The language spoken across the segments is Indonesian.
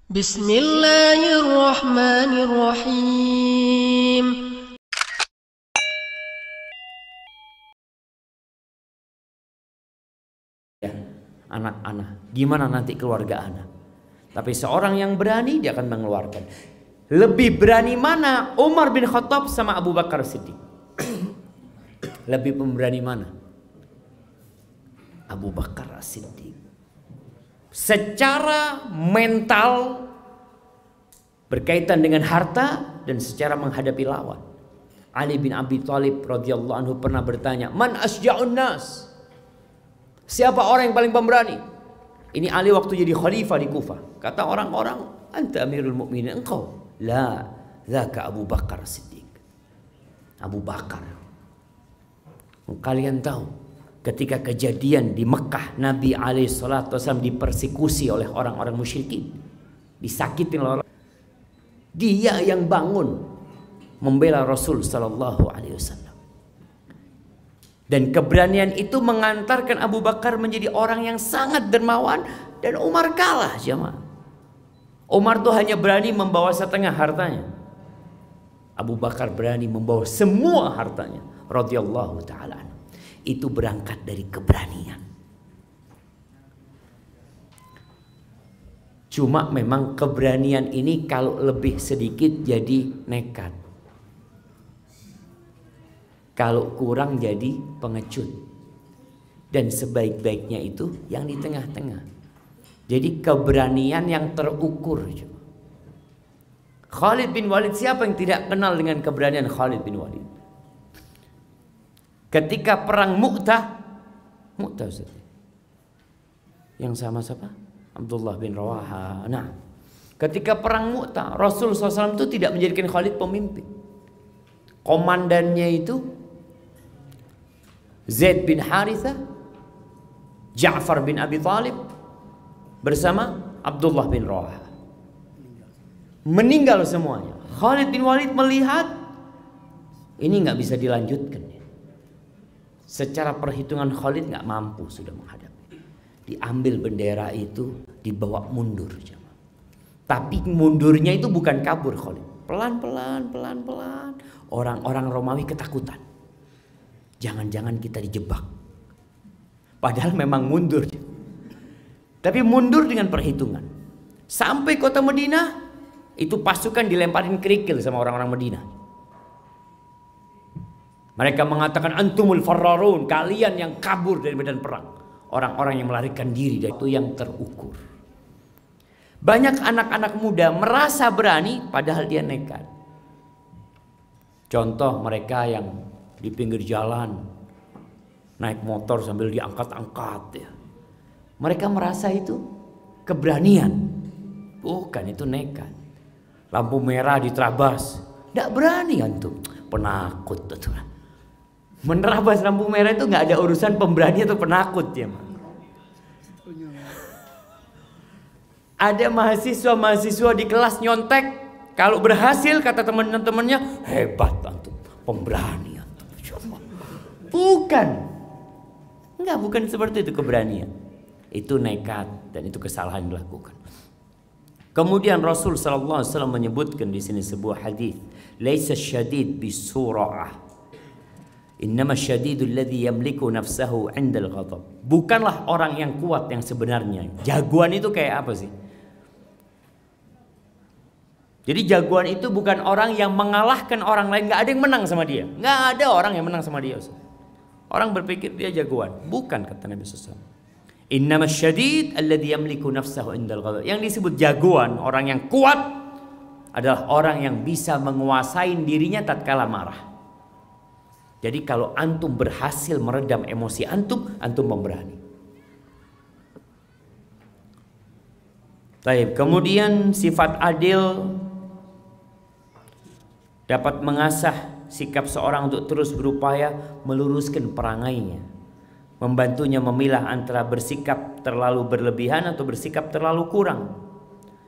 Bismillahirrahmanirrahim. Ya, anak-anak, gimana nanti keluarga anak? Tapi seorang yang berani dia akan mengeluarkan. Lebih berani mana Umar bin Khattab sama Abu Bakar Siddiq? Lebih pemberani mana? Abu Bakar Siddiq. Secara mental berkaitan dengan harta dan secara menghadapi lawan. Ali bin Abi Thalib radhiyallahu anhu pernah bertanya, "Man asja'un nas?" Siapa orang yang paling pemberani? Ini Ali waktu jadi khalifah di Kufah. Kata orang-orang, "Anta Amirul Mukminin." Engkau. La, dzaka Abu Bakar Siddiq. Abu Bakar. Kalian tahu ketika kejadian di Mekah, Nabi SAW dipersekusi oleh orang-orang musyrikin, disakitin oleh orang. Dia yang bangun membela Rasul sallallahu alaihi wasallam. Dan keberanian itu mengantarkan Abu Bakar menjadi orang yang sangat dermawan, dan Umar kalah, jemaah. Umar tuh hanya berani membawa setengah hartanya. Abu Bakar berani membawa semua hartanya radhiyallahu taala. Itu berangkat dari keberanian. Cuma memang keberanian ini kalau lebih sedikit jadi nekat. Kalau kurang jadi pengecut. Dan sebaik-baiknya itu yang di tengah-tengah. Jadi keberanian yang terukur. Khalid bin Walid, siapa yang tidak kenal dengan keberanian Khalid bin Walid? Ketika perang Mu'tah Ustaz. Yang sama siapa? Abdullah bin Rawaha. Nah, ketika perang Mu'tah, Rasul SAW itu tidak menjadikan Khalid pemimpin. Komandannya itu Zaid bin Harithah, Ja'far bin Abi Thalib bersama Abdullah bin Rawaha. Meninggal semuanya. Khalid bin Walid melihat ini nggak bisa dilanjutkan. Secara perhitungan Khalid nggak mampu sudah menghadapi. Diambil bendera itu, dibawa mundur. Tapi mundurnya itu bukan kabur Khalid. Pelan-pelan. Orang-orang Romawi ketakutan. Jangan-jangan kita dijebak. Padahal memang mundur. Tapi mundur dengan perhitungan. Sampai kota Madinah, itu pasukan dilemparin kerikil sama orang-orang Madinah. Mereka mengatakan antumul farrarun, kalian yang kabur dari medan perang. Orang-orang yang melarikan diri, dari itu yang terukur. Banyak anak-anak muda merasa berani padahal dia nekat. Contoh mereka yang di pinggir jalan naik motor sambil diangkat-angkat ya. Mereka merasa itu keberanian. Bukan, itu nekat. Lampu merah diterabas, tidak berani antum, penakut betul. Menerabas lampu merah itu nggak ada urusan pemberani atau penakut ya. Ada mahasiswa di kelas nyontek, kalau berhasil kata teman-temannya, hebat antum, pemberani antum. Bukan, bukan seperti itu keberanian. Itu nekat dan itu kesalahan dilakukan. Kemudian Rasul sallallahu alaihi wasallam menyebutkan di sini sebuah hadis, "Laisa syadid bisura'ah. Innama syadidul ladzi yamliku nafsahu 'indal ghadab." Bukanlah orang yang kuat yang sebenarnya. Jagoan itu kayak apa sih? Jadi jagoan itu bukan orang yang mengalahkan orang lain, nggak ada yang menang sama dia. Nggak ada orang yang menang sama dia. Orang berpikir dia jagoan. Bukan, kata Nabi SAW. Innama syadid alladzi yamliku nafsahu 'indal ghadab. Yang disebut jagoan, orang yang kuat, adalah orang yang bisa menguasai dirinya tatkala marah. Jadi kalau antum berhasil meredam emosi antum pemberani. Baik, kemudian sifat adil dapat mengasah sikap seorang untuk terus berupaya meluruskan perangainya, membantunya memilah antara bersikap terlalu berlebihan atau bersikap terlalu kurang.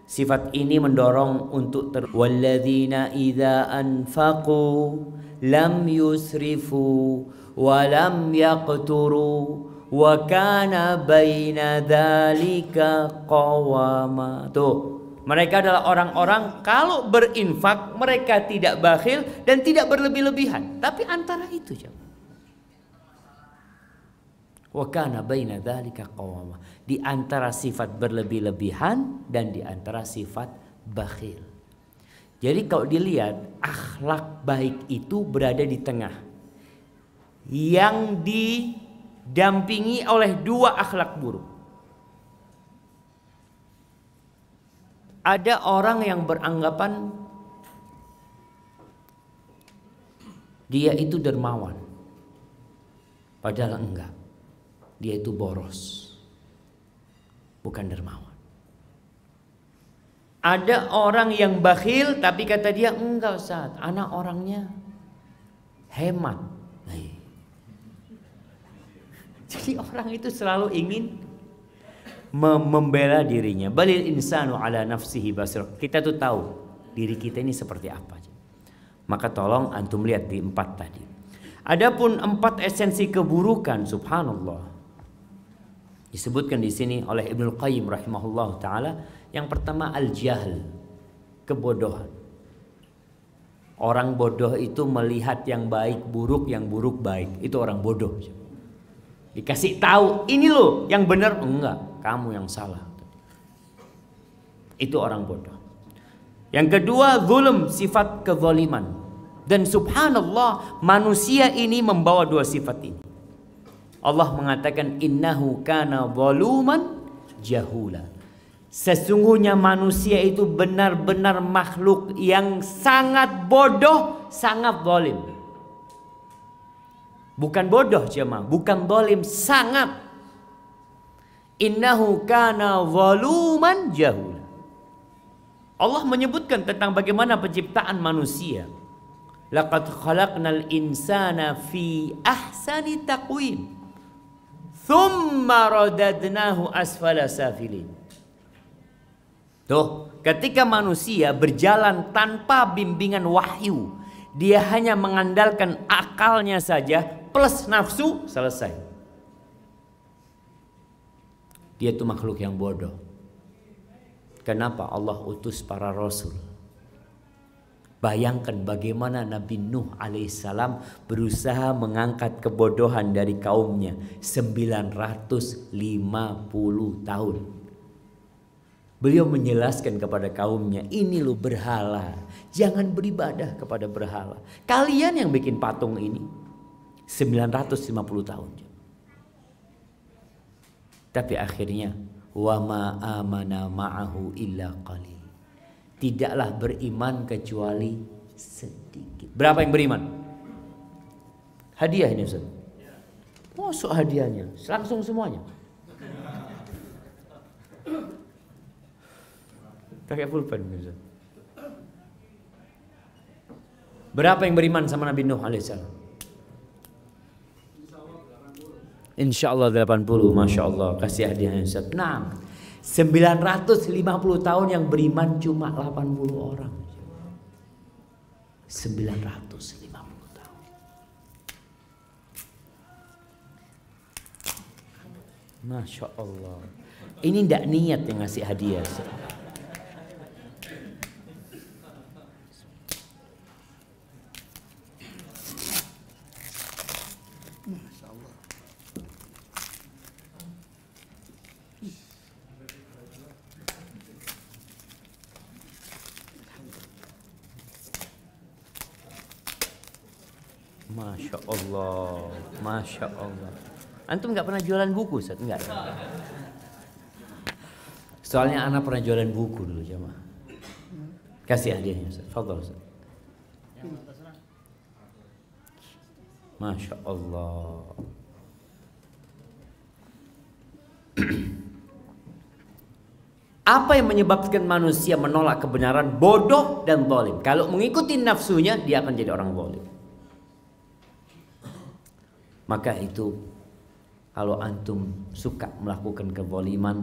Sifat ini mendorong untuk walladzina idza anfaqu lam yusrifu wa lam yaqturu wa kana baina dzalika qawama. Tuh, Mereka adalah orang-orang kalau berinfak mereka tidak bakhil dan tidak berlebih-lebihan, tapi antara itu jemaah. Wa kana baina dzalika qawama, di antara sifat berlebih-lebihan dan di antara sifat bakhil. Jadi kalau dilihat akhlak baik itu berada di tengah, yang didampingi oleh dua akhlak buruk. Ada orang yang beranggapan dia itu dermawan, padahal enggak. Dia itu boros, bukan dermawan. Ada orang yang bakhil tapi kata dia, enggak Ustaz, anak orangnya hemat. Jadi orang itu selalu ingin membela dirinya. Balil insanu ala nafsihi basir. Kita tuh tahu diri kita ini seperti apa. Maka tolong antum lihat di 4 tadi. Adapun 4 esensi keburukan, subhanallah, disebutkan di sini oleh Ibnul Qayyim rahimahullah taala. Yang pertama al-jahl, kebodohan. Orang bodoh itu melihat yang baik buruk, yang buruk baik. Itu orang bodoh. Dikasih tahu ini loh yang benar, enggak, kamu yang salah. Itu orang bodoh. Yang kedua zulm, sifat kezaliman. Dan subhanallah manusia ini membawa 2 sifat ini. Allah mengatakan innahu kana zaluman jahula. Sesungguhnya manusia itu benar-benar makhluk yang sangat bodoh, sangat zalim. Bukan bodoh jemaah, bukan zalim, sangat. Innahu kana zaluman jahula. Allah menyebutkan tentang bagaimana penciptaan manusia. Laqad khalaqnal insana fi ahsani taqwim. Thumma radadnahu asfala safilin. Tuh, ketika manusia berjalan tanpa bimbingan wahyu, dia hanya mengandalkan akalnya saja plus nafsu, selesai. Dia itu makhluk yang bodoh. Kenapa Allah utus para rasul? Bayangkan bagaimana Nabi Nuh alaihissalam berusaha mengangkat kebodohan dari kaumnya 950 tahun. Beliau menjelaskan kepada kaumnya, ini loh berhala, jangan beribadah kepada berhala. Kalian yang bikin patung ini 950 tahun. Tapi akhirnya wa ma amana ma'ahu illa qalil. Tidaklah beriman kecuali sedikit. Berapa yang beriman? Hadiah ini Ustaz. Masuk hadiahnya, langsung semuanya. Pakai pulpen Ustaz. Berapa yang beriman sama Nabi Nuh alaihissalam? Insyaallah 80, Masya Allah, kasih hadiahnya Ustaz. Nah, 950 tahun yang beriman cuma 80 orang. 950 tahun. Masya Allah. Ini tidak niat yang ngasih hadiah Ustaz. Masya Allah, Masya Allah. Antum nggak pernah jualan buku, Ustaz? Enggak ya? Soalnya anak pernah jualan buku dulu, jemaah. Kasih hadiahnya, Ustaz. Fadhal, Ustaz. Masya Allah. Apa yang menyebabkan manusia menolak kebenaran? Bodoh dan zalim. Kalau mengikuti nafsunya, dia akan jadi orang zalim. Maka itu kalau antum suka melakukan kezaliman,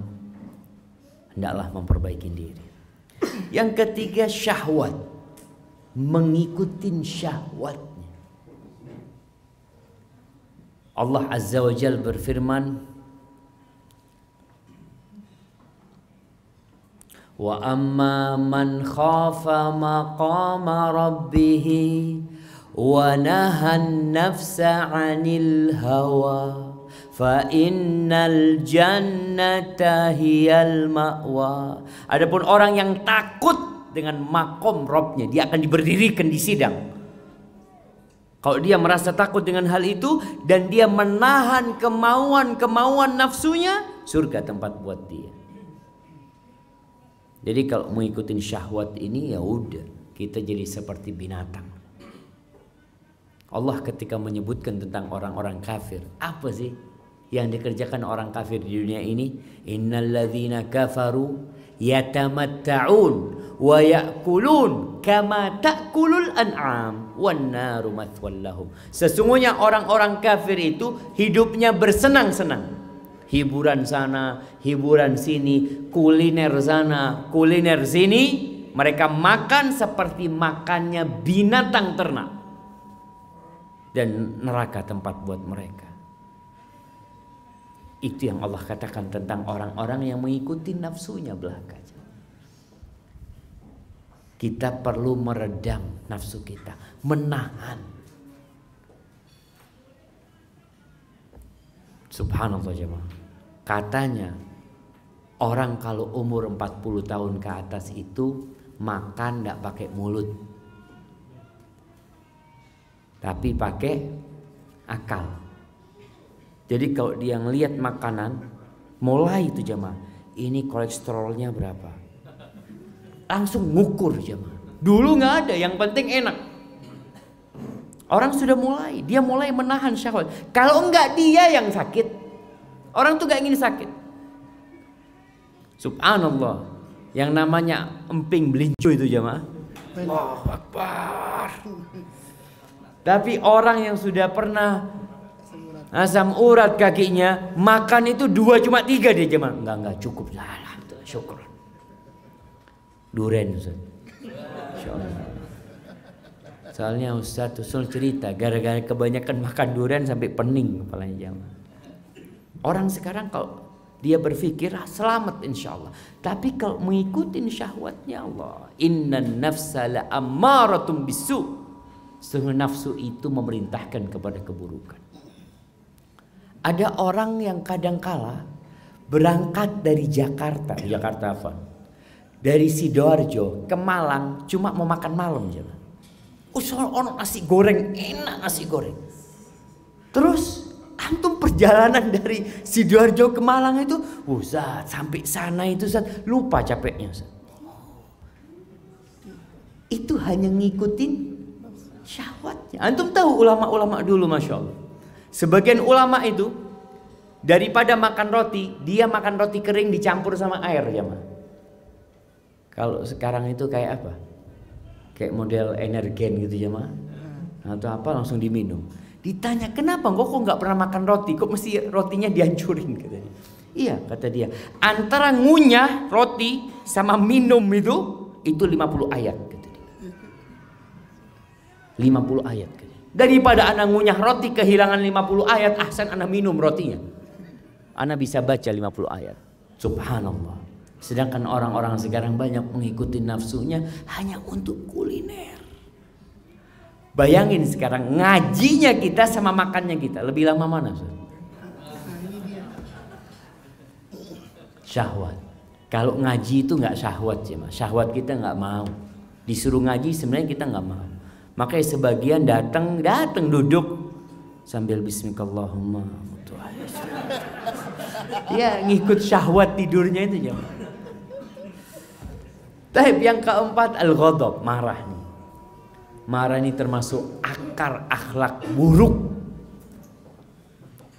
hendaklah memperbaiki diri. Yang ketiga syahwat, mengikuti syahwatnya. Allah Azza wa Jalla berfirman, Wa amma man khafa maqama rabbih wa nahan nafsa 'anil hawa fa innal jannata hiyal ma'wa. Adapun orang yang takut dengan makom Robnya, dia akan diberdirikan di sidang. Kalau dia merasa takut dengan hal itu dan dia menahan kemauan nafsunya, surga tempat buat dia. Jadi kalau mengikuti syahwat ini, ya udah, kita jadi seperti binatang. Allah ketika menyebutkan tentang orang-orang kafir, apa sih yang dikerjakan orang kafir di dunia ini? Innalladzina kafaru yatamatta'un wa ya'kulun kama ta'kulul an'am wan naru mathwal lahum. Sesungguhnya orang-orang kafir itu hidupnya bersenang-senang. Hiburan sana, hiburan sini, kuliner sana, kuliner sini. Mereka makan seperti makannya binatang ternak. Dan neraka tempat buat mereka. Itu yang Allah katakan tentang orang-orang yang mengikuti nafsunya belaka. Kita perlu meredam nafsu kita, menahan. Subhanallah jemaah. Katanya orang kalau umur 40 tahun ke atas itu makan tidak pakai mulut, tapi pakai akal. Jadi kalau dia ngelihat makanan, mulai itu jemaah, ini kolesterolnya berapa, langsung ngukur jemaah. Dulu nggak ada, yang penting enak. Orang sudah mulai, dia mulai menahan syahwat. Kalau enggak dia yang sakit. Orang tuh gak ingin sakit. Subhanallah. Yang namanya emping belincu itu jemaah. Allahu Akbar. Tapi orang yang sudah pernah asam urat kakinya, makan itu 2 cuma 3 dia jemaah. Enggak cukup. Alhamdulillah, syukur. Duren Ustaz. Insyaallah. Soalnya Ustaz Usul cerita gara-gara kebanyakan makan durian sampai pening kepalanya jamaah. Orang sekarang kalau dia berpikir selamat insya Allah, tapi kalau mengikuti syahwatnya Allah, innan nafsa la ammaratum bisu, sesungguhnya nafsu itu memerintahkan kepada keburukan. Ada orang yang kadangkala berangkat dari Jakarta apa? Dari Sidoarjo ke Malang cuma mau makan malam jemaah. Ono nasi goreng, enak nasi goreng. Terus antum perjalanan dari Sidoarjo ke Malang itu, Ustaz, sampai sana itu Ustaz, lupa capeknya Ustaz. Itu hanya ngikutin syahwatnya. Antum tahu ulama-ulama dulu Masya Allah. Sebagian ulama itu daripada makan roti, dia makan roti kering dicampur sama air jemaah. Kalau sekarang itu kayak apa? Kayak model energen gitu jemaah, atau apa langsung diminum. Ditanya kenapa kok nggak pernah makan roti, kok mesti rotinya dihancurin katanya. Iya kata dia, antara ngunyah roti sama minum itu 50 ayat kata dia. 50 ayat kata dia. Daripada anak ngunyah roti kehilangan 50 ayat, ahsan anak minum rotinya. Anak bisa baca 50 ayat. Subhanallah. Sedangkan orang-orang sekarang banyak mengikuti nafsunya hanya untuk kuliner. Bayangin sekarang ngajinya kita sama makannya kita, lebih lama mana? Syahwat. Kalau ngaji itu nggak syahwat sih, Mas. Syahwat kita nggak mau. Disuruh ngaji sebenarnya kita nggak mau. Makanya sebagian datang duduk sambil bismillahirrahmanirrahim. Ya ngikut syahwat tidurnya itu jangan. Tapi yang keempat al-ghadab, marah nih. Marah ini termasuk akar akhlak buruk.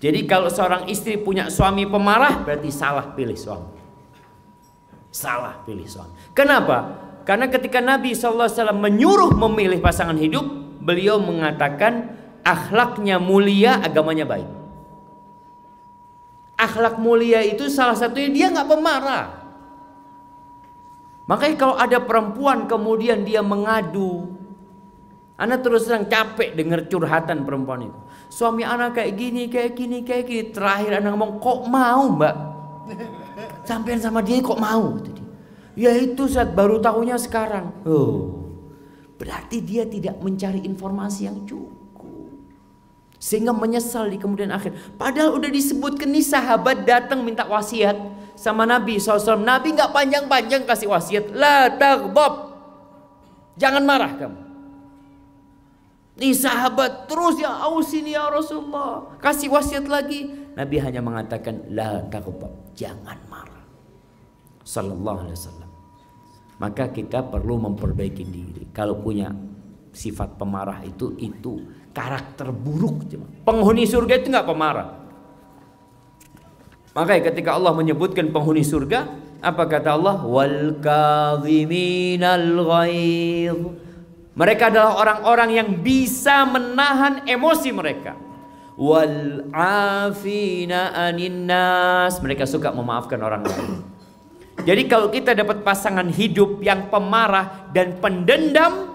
Jadi kalau seorang istri punya suami pemarah, berarti salah pilih suami. Salah pilih suami. Kenapa? Karena ketika Nabi SAW menyuruh memilih pasangan hidup, beliau mengatakan akhlaknya mulia, agamanya baik. Akhlak mulia itu salah satunya dia nggak pemarah. Makanya kalau ada perempuan kemudian dia mengadu, anak terus terang capek dengar curhatan perempuan itu. Suami anak kayak gini. Terakhir anak ngomong, kok mau mbak? Sampean sama dia kok mau? Ya itu Ustaz, baru tahunya sekarang. Oh, berarti dia tidak mencari informasi yang cukup, sehingga menyesal di kemudian akhir. Padahal udah disebutkan nih, sahabat datang minta wasiat sama Nabi SAW. Nabi nggak panjang-panjang kasih wasiat. La taghdab, jangan marah kamu. Nih sahabat terus, ya ausini ya Rasulullah, kasih wasiat lagi. Nabi hanya mengatakan la taghdab, jangan marah. Sallallahu alaihi wasallam. Maka kita perlu memperbaiki diri. Kalau punya sifat pemarah itu karakter buruk. Penghuni surga itu nggak pemarah. Makanya ketika Allah menyebutkan penghuni surga, apa kata Allah? Wal kadhiminal ghaidh. Mereka adalah orang-orang yang bisa menahan emosi mereka. Wal afina anin nas. Mereka suka memaafkan orang lain. Jadi kalau kita dapat pasangan hidup yang pemarah dan pendendam,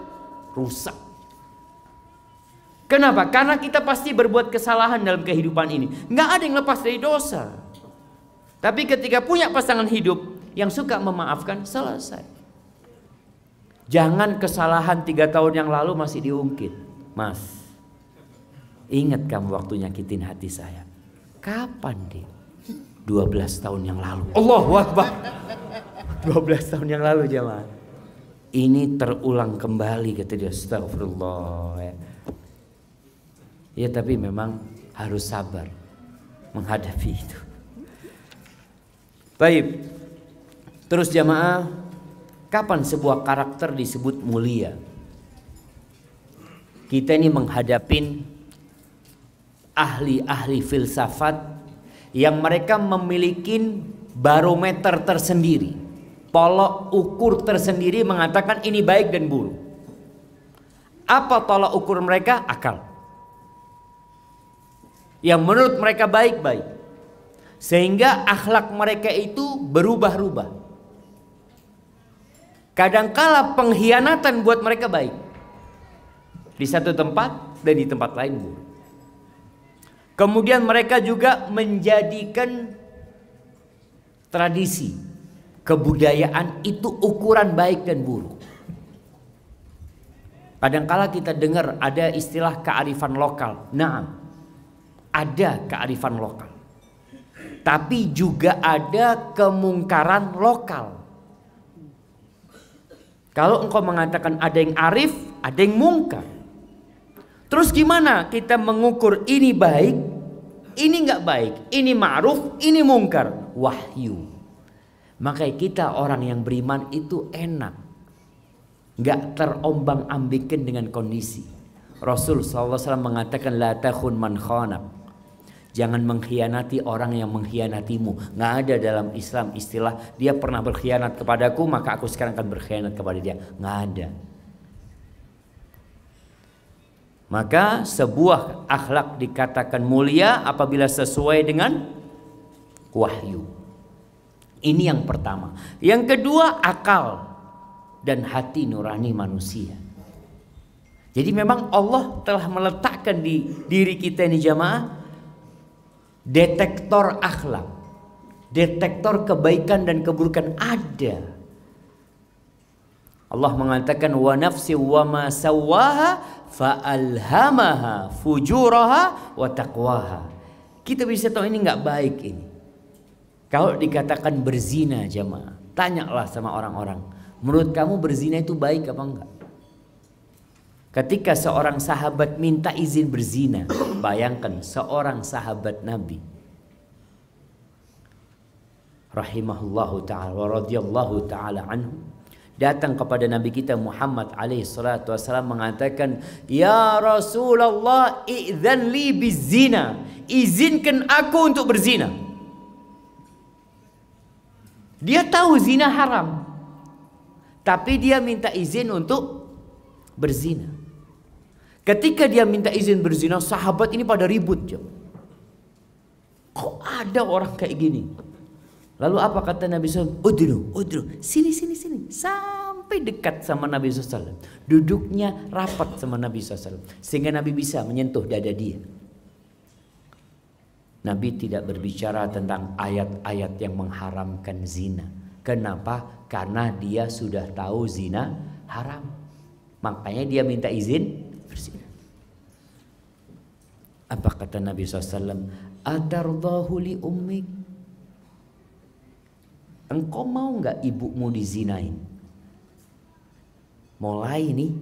rusak. Kenapa? Karena kita pasti berbuat kesalahan dalam kehidupan ini. Nggak ada yang lepas dari dosa. Tapi ketika punya pasangan hidup yang suka memaafkan, selesai. Jangan kesalahan 3 tahun yang lalu masih diungkit. Mas, ingat kamu waktu nyakitin hati saya. Kapan deh? 12 tahun yang lalu. Allahu Akbar. 12 tahun yang lalu jemaah. Ini terulang kembali, kata dia. Astagfirullah. Ya tapi memang harus sabar menghadapi itu. Baik. Terus jemaah, kapan sebuah karakter disebut mulia? Kita ini menghadapin ahli-ahli filsafat yang mereka memiliki barometer tersendiri, tolok ukur tersendiri mengatakan ini baik dan buruk. Apa tolok ukur mereka? Akal. Yang menurut mereka baik-baik. Sehingga akhlak mereka itu berubah-ubah. Kadangkala pengkhianatan buat mereka baik di satu tempat dan di tempat lain buruk. Kemudian mereka juga menjadikan tradisi, kebudayaan itu ukuran baik dan buruk. Kadangkala kita dengar ada istilah kearifan lokal. Nah, ada kearifan lokal. Tapi juga ada kemungkaran lokal. Kalau engkau mengatakan ada yang arif, ada yang mungkar. Terus gimana kita mengukur ini baik, ini nggak baik, ini ma'ruf, ini mungkar? Wahyu. Makanya kita orang yang beriman itu enak, nggak terombang-ambingkan dengan kondisi. Rasul SAW mengatakan la takhun man khanak. Jangan mengkhianati orang yang mengkhianatimu. Nggak ada dalam Islam istilah dia pernah berkhianat kepadaku maka aku sekarang akan berkhianat kepada dia. Nggak ada. Maka sebuah akhlak dikatakan mulia apabila sesuai dengan wahyu. Ini yang pertama. Yang kedua, akal dan hati nurani manusia. Jadi memang Allah telah meletakkan di diri kita ini jamaah detektor akhlak, detektor kebaikan dan keburukan ada. Allah mengatakan wa nafsi wa ma sawwaha fa'alhamaha fujuraha wa taqwaha. Kita bisa tahu ini nggak baik ini. Kalau dikatakan berzina jamaah, tanyalah sama orang-orang, menurut kamu berzina itu baik apa enggak? Ketika seorang sahabat minta izin berzina, bayangkan seorang sahabat Nabi rahimahullahu ta'ala wa radhiyallahu ta'ala anhu datang kepada Nabi kita Muhammad alaihi salatu wasallam mengatakan, ya Rasulullah, idzan li bizina, izinkan aku untuk berzina. Dia tahu zina haram, tapi dia minta izin untuk berzina. Ketika dia minta izin berzina, sahabat ini pada ribut. Kok ada orang kayak gini? Lalu apa kata Nabi SAW? Udru, sini. Sampai dekat sama Nabi SAW. Duduknya rapat sama Nabi SAW. Sehingga Nabi bisa menyentuh dada dia. Nabi tidak berbicara tentang ayat-ayat yang mengharamkan zina. Kenapa? Karena dia sudah tahu zina haram. Makanya dia minta izin berzina. Apa kata Nabi SAW? Atardahu li ummik. Engkau mau nggak ibumu dizinain? Mulai nih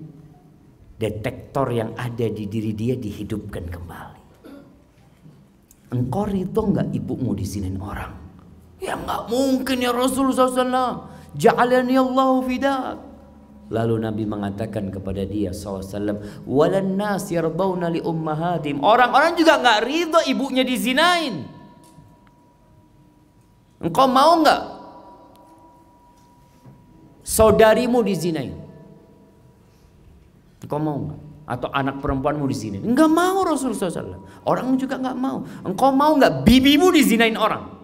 detektor yang ada di diri dia dihidupkan kembali. Engkau ridho nggak ibumu dizinain orang? Ya nggak mungkin ya Rasulullah SAW. Ja'alani Allahu fidak. Lalu Nabi mengatakan kepada dia SAW, walan nas yardawna li ummahatim. Orang-orang juga nggak ridho ibunya dizinain. Engkau mau nggak saudarimu dizinain? Engkau mau nggak? Atau anak perempuanmu dizinain? Enggak mau Rasulullah SAW. Orang juga nggak mau. Engkau mau nggak bibimu dizinain orang?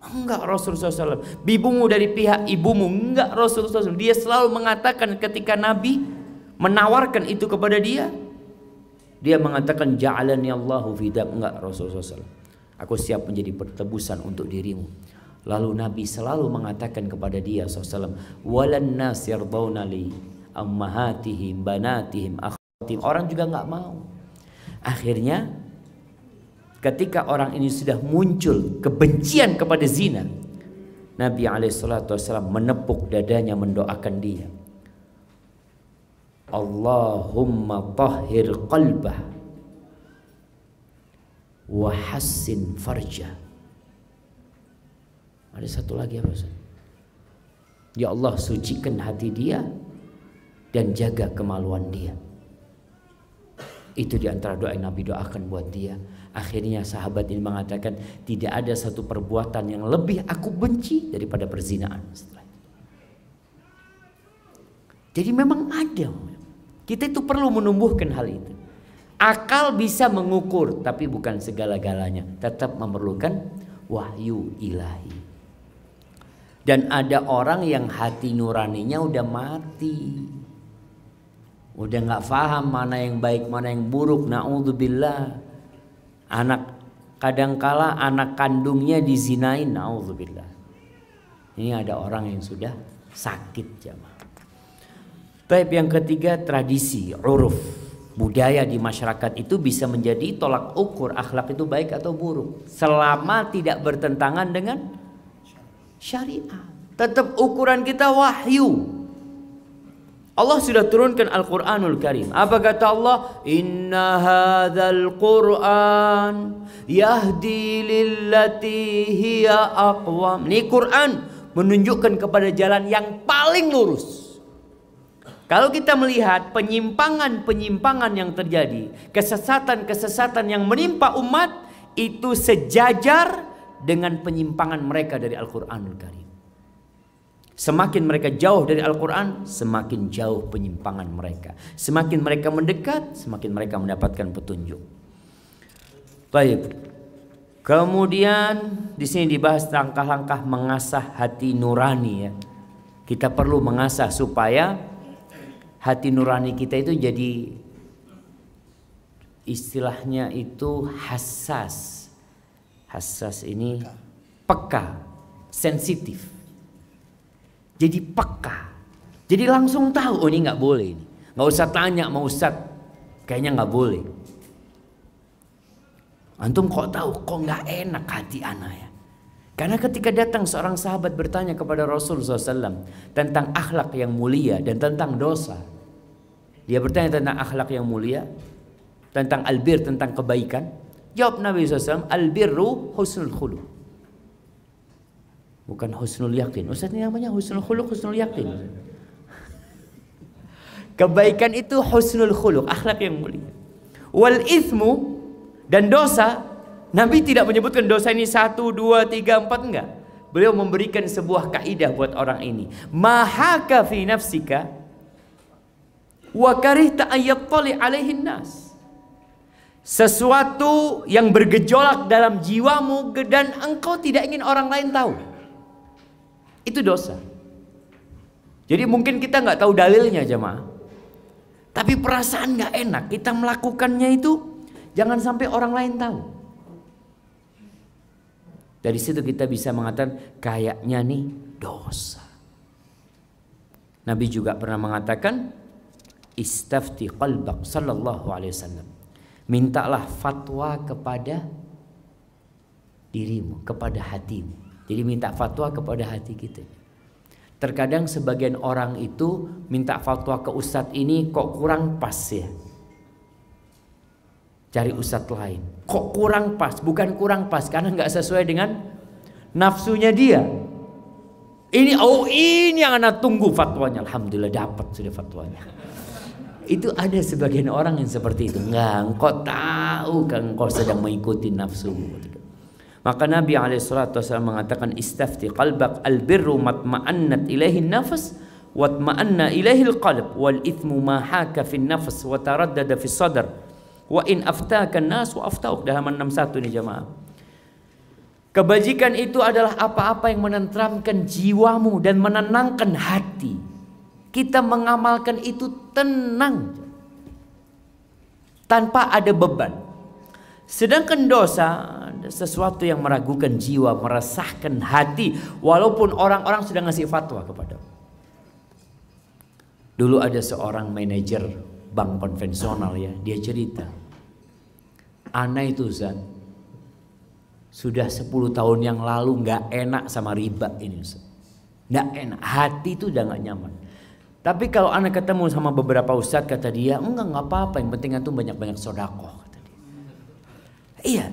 Enggak Rasulullah SAW. Bibumu dari pihak ibumu? Enggak Rasulullah SAW. Dia selalu mengatakan ketika Nabi menawarkan itu kepada dia, dia mengatakan ja'alani Allahu fidak. Enggak Rasulullah SAW. Aku siap menjadi pertebusan untuk dirimu. Lalu Nabi selalu mengatakan kepada dia SAW, walan nas yardawna li ammahatihim banatihim akhwatihim. Orang juga nggak mau. Akhirnya ketika orang ini sudah muncul kebencian kepada zina, Nabi SAW menepuk dadanya mendoakan dia. Allahumma tahhir qalbah wa hassin farjah. Ada satu lagi apa Ustaz? Ya Allah, sucikan hati dia dan jaga kemaluan dia. Itu diantara doa yang Nabi doakan buat dia. Akhirnya sahabat ini mengatakan, tidak ada satu perbuatan yang lebih aku benci daripada perzinaan. Jadi memang ada. Kita itu perlu menumbuhkan hal itu. Akal bisa mengukur, tapi bukan segala-galanya. Tetap memerlukan wahyu ilahi. Dan ada orang yang hati nuraninya udah mati, udah nggak paham mana yang baik mana yang buruk. Naudzubillah. Anak kadangkala anak kandungnya dizinain. Naudzubillah. Ini ada orang yang sudah sakit jamaah. Type yang ketiga, tradisi, uruf, budaya di masyarakat itu bisa menjadi tolak ukur akhlak itu baik atau buruk selama tidak bertentangan dengan syariat. Tetap ukuran kita wahyu. Allah sudah turunkan Al-Quranul Karim. Apa kata Allah? Inna hadzal Qur'an yahdi lillati hiya aqwam. Ini Quran menunjukkan kepada jalan yang paling lurus. Kalau kita melihat penyimpangan-penyimpangan yang terjadi, kesesatan-kesesatan yang menimpa umat, itu sejajar dengan penyimpangan mereka dari Al-Quranul Karim. Semakin mereka jauh dari Al-Quran, semakin jauh penyimpangan mereka. Semakin mereka mendekat, semakin mereka mendapatkan petunjuk. Baik. Kemudian di sini dibahas langkah-langkah mengasah hati nurani ya. Kita perlu mengasah supaya hati nurani kita itu jadi, istilahnya itu hassas. Hassas ini peka, sensitif. Jadi peka. Jadi langsung tahu, oh ini nggak boleh ini. Nggak usah tanya mau Ustaz, kayaknya nggak boleh. Antum kok tahu? Kok nggak enak hati anak ya? Karena ketika datang seorang sahabat bertanya kepada Rasulullah SAW tentang akhlak yang mulia dan tentang dosa. Dia bertanya tentang akhlak yang mulia, tentang albir, tentang kebaikan. Jawab Nabi SAW, albirru husnul khuluq. Bukan husnul yakin. Ustaz ini namanya husnul khuluq, husnul yakin. Kebaikan itu husnul khuluq, akhlak yang mulia. Wal ithmu, dan dosa, Nabi tidak menyebutkan dosa ini 1, 2, 3, 4, enggak. Beliau memberikan sebuah kaidah buat orang ini. Mahaka fi nafsika wa karihta ayyattali alaihin nas. Sesuatu yang bergejolak dalam jiwamu dan engkau tidak ingin orang lain tahu. Itu dosa. Jadi mungkin kita nggak tahu dalilnya jemaah, tapi perasaan nggak enak kita melakukannya itu, jangan sampai orang lain tahu. Dari situ kita bisa mengatakan kayaknya nih dosa. Nabi juga pernah mengatakan, istafti qalbak sallallahu alaihi wasallam. Mintalah fatwa kepada dirimu, kepada hatimu. Jadi minta fatwa kepada hati kita. Terkadang sebagian orang itu minta fatwa ke ustadz ini kok kurang pas ya. Cari ustadz lain. Kok kurang pas? Bukan kurang pas karena nggak sesuai dengan nafsunya dia. Ini yang anak tunggu fatwanya. Alhamdulillah dapat sudah fatwanya. Itu ada sebagian orang yang seperti itu. Enggak, engkau tahu kan engkau sedang mengikuti nafsumu. Maka Nabi SAW mengatakan, istafti qalbak, albirru matma'annat ilaihi nafas watma'anna ilaihi alqalb wal ithmu ma haka fi nafas wa taraddada fi sadr wa in aftaka an-nas wa aftauk. Halaman 61 ini jemaah. Kebajikan itu adalah apa-apa yang menenteramkan jiwamu dan menenangkan hati. Kita mengamalkan itu tenang tanpa ada beban. Sedangkan dosa sesuatu yang meragukan jiwa, meresahkan hati, walaupun orang-orang sudah ngasih fatwa kepada. Dulu ada seorang manajer bank konvensional ya, dia cerita, ana itu Ustaz, sudah 10 tahun yang lalu nggak enak sama riba ini Ustaz. Nggak enak, hati itu udah nggak nyaman. Tapi kalau anak ketemu sama beberapa ustadz, kata dia, enggak apa-apa, yang penting itu banyak-banyak sodakoh, kata dia. Iya,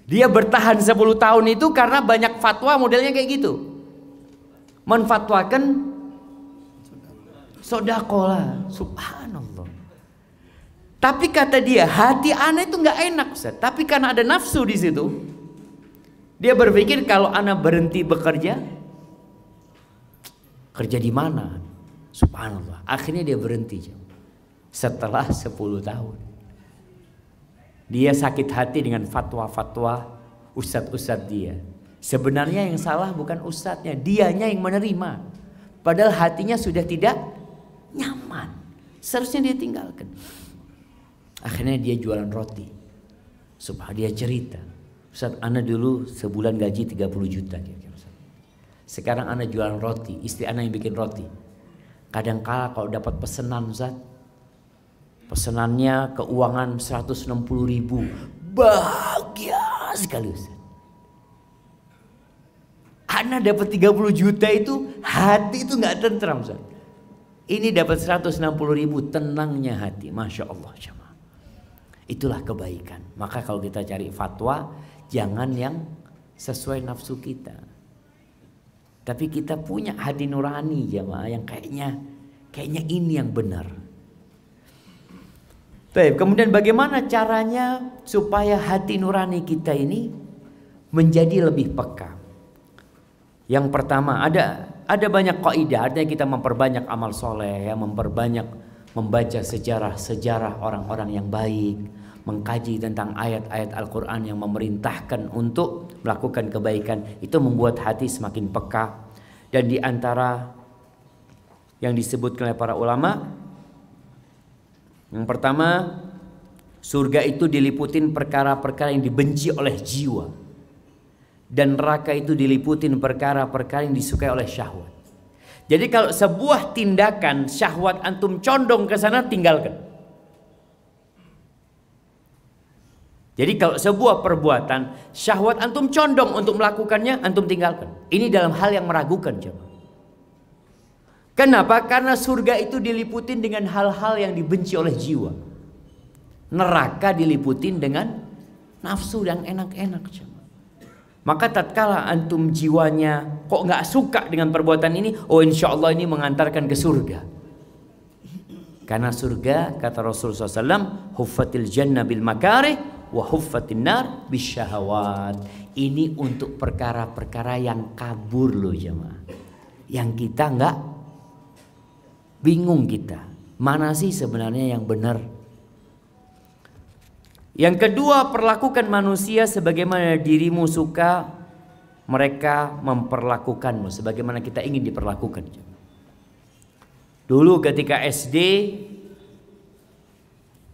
dia bertahan 10 tahun itu karena banyak fatwa modelnya kayak gitu. Menfatwakan sodakoh lah, subhanallah. Tapi kata dia, hati anak itu nggak enak Ustaz. Tapi karena ada nafsu di situ, dia berpikir kalau anak berhenti bekerja, kerja di mana? Subhanallah, akhirnya dia berhenti setelah 10 tahun. Dia sakit hati dengan fatwa-fatwa ustadz-ustadz dia. Sebenarnya yang salah bukan ustadznya, dianya yang menerima. Padahal hatinya sudah tidak nyaman. Seharusnya dia tinggalkan. Akhirnya dia jualan roti. Subhanallah, dia cerita, Ustadz, ana dulu sebulan gaji 30 juta. Sekarang ana jualan roti, istri ana yang bikin roti. Kadang-kala kalau dapat pesanan Ustaz, pesanannya keuangan 160.000, bahagia sekali Ustaz. Ana dapat 30 juta itu hati itu nggak tentram Ustaz. Ini dapat 160.000, tenangnya hati, masya Allah jemaah. Itulah kebaikan. Maka kalau kita cari fatwa, jangan yang sesuai nafsu kita. Tapi kita punya hati nurani jemaah yang kayaknya ini yang benar. Baik, kemudian bagaimana caranya supaya hati nurani kita ini menjadi lebih peka? Yang pertama, ada banyak kaidah, artinya kita memperbanyak amal soleh, ya, memperbanyak membaca sejarah-sejarah orang-orang yang baik, mengkaji tentang ayat-ayat Al-Quran yang memerintahkan untuk melakukan kebaikan. Itu membuat hati semakin peka. Dan di antara yang disebutkan oleh para ulama, yang pertama, surga itu diliputin perkara-perkara yang dibenci oleh jiwa, dan neraka itu diliputin perkara-perkara yang disukai oleh syahwat. Jadi kalau sebuah tindakan syahwat antum condong ke sana, tinggalkan. Jadi kalau sebuah perbuatan syahwat antum condong untuk melakukannya, antum tinggalkan. Ini dalam hal yang meragukan jemaah. Kenapa? Karena surga itu diliputin dengan hal-hal yang dibenci oleh jiwa. Neraka diliputin dengan nafsu yang enak-enak jemaah. Maka tatkala antum jiwanya kok nggak suka dengan perbuatan ini, oh insya Allah ini mengantarkan ke surga. Karena surga, kata Rasulullah SAW, huffatil jannah bil makarih wa huffatin nar bisyahawat. Ini untuk perkara-perkara yang kabur loh jemaah, yang kita nggak bingung kita mana sih sebenarnya yang benar. Yang kedua, perlakukan manusia sebagaimana dirimu suka mereka memperlakukanmu, sebagaimana kita ingin diperlakukan. Dulu ketika SD,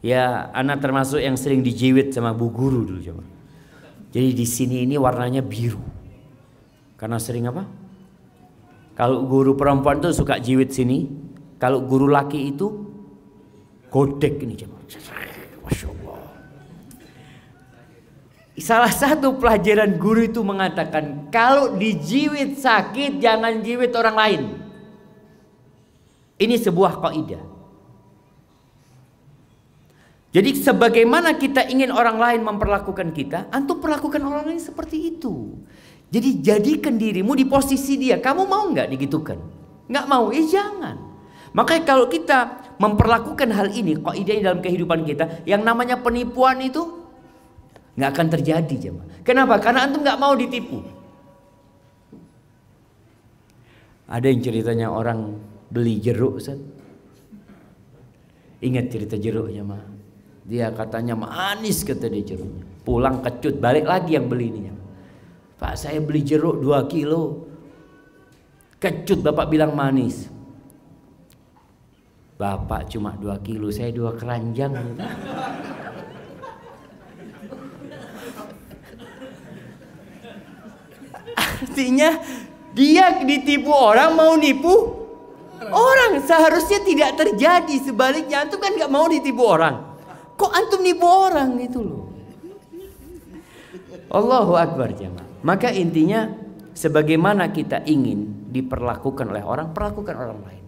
ya anak termasuk yang sering dijiwit sama bu guru dulu coba. Jadi di sini ini warnanya biru, karena sering apa? Kalau guru perempuan tuh suka jiwit sini, kalau guru laki itu godek ini jemaah. Masya Allah. Salah satu pelajaran guru itu mengatakan, kalau dijiwit sakit jangan jiwit orang lain. Ini sebuah kaidah. Jadi sebagaimana kita ingin orang lain memperlakukan kita, antum perlakukan orang lain seperti itu. Jadi jadikan dirimu di posisi dia. Kamu mau nggak digitukan? Nggak mau, jangan. Makanya kalau kita memperlakukan hal ini, kaidahnya dalam kehidupan kita, yang namanya penipuan itu nggak akan terjadi, jemaah. Kenapa? Karena antum nggak mau ditipu. Ada yang ceritanya orang beli jeruk, Ustaz. Ingat cerita jeruknya, mah. Dia katanya manis, kata dia jeruknya. Pulang kecut, balik lagi yang beli ini. Pak, saya beli jeruk 2 kilo. Kecut, bapak bilang manis. Bapak cuma 2 kilo, saya 2 keranjang. Artinya dia ditipu orang, mau nipu orang. Seharusnya tidak terjadi. Sebaliknya, antum kan gak mau ditipu orang. Kok antum nipu orang gitu loh. Allahu Akbar, jemaah. Maka intinya, sebagaimana kita ingin diperlakukan oleh orang, perlakukan orang lain.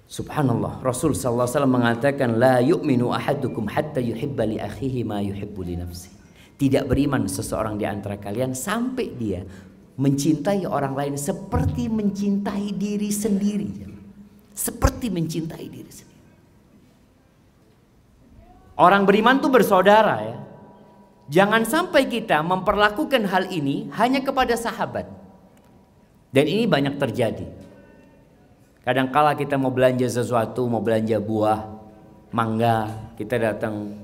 Subhanallah, Rasul sallallahu alaihi wasallam mengatakan, la yu'minu ahadukum hatta yuhibba li akhihi ma yuhibbu li nafsi. Tidak beriman seseorang di antara kalian sampai dia mencintai orang lain seperti mencintai diri sendiri. Seperti mencintai diri sendiri. Orang beriman itu bersaudara, ya. Jangan sampai kita memperlakukan hal ini hanya kepada sahabat. Dan ini banyak terjadi. Kadangkala kita mau belanja sesuatu, mau belanja buah, mangga, kita datang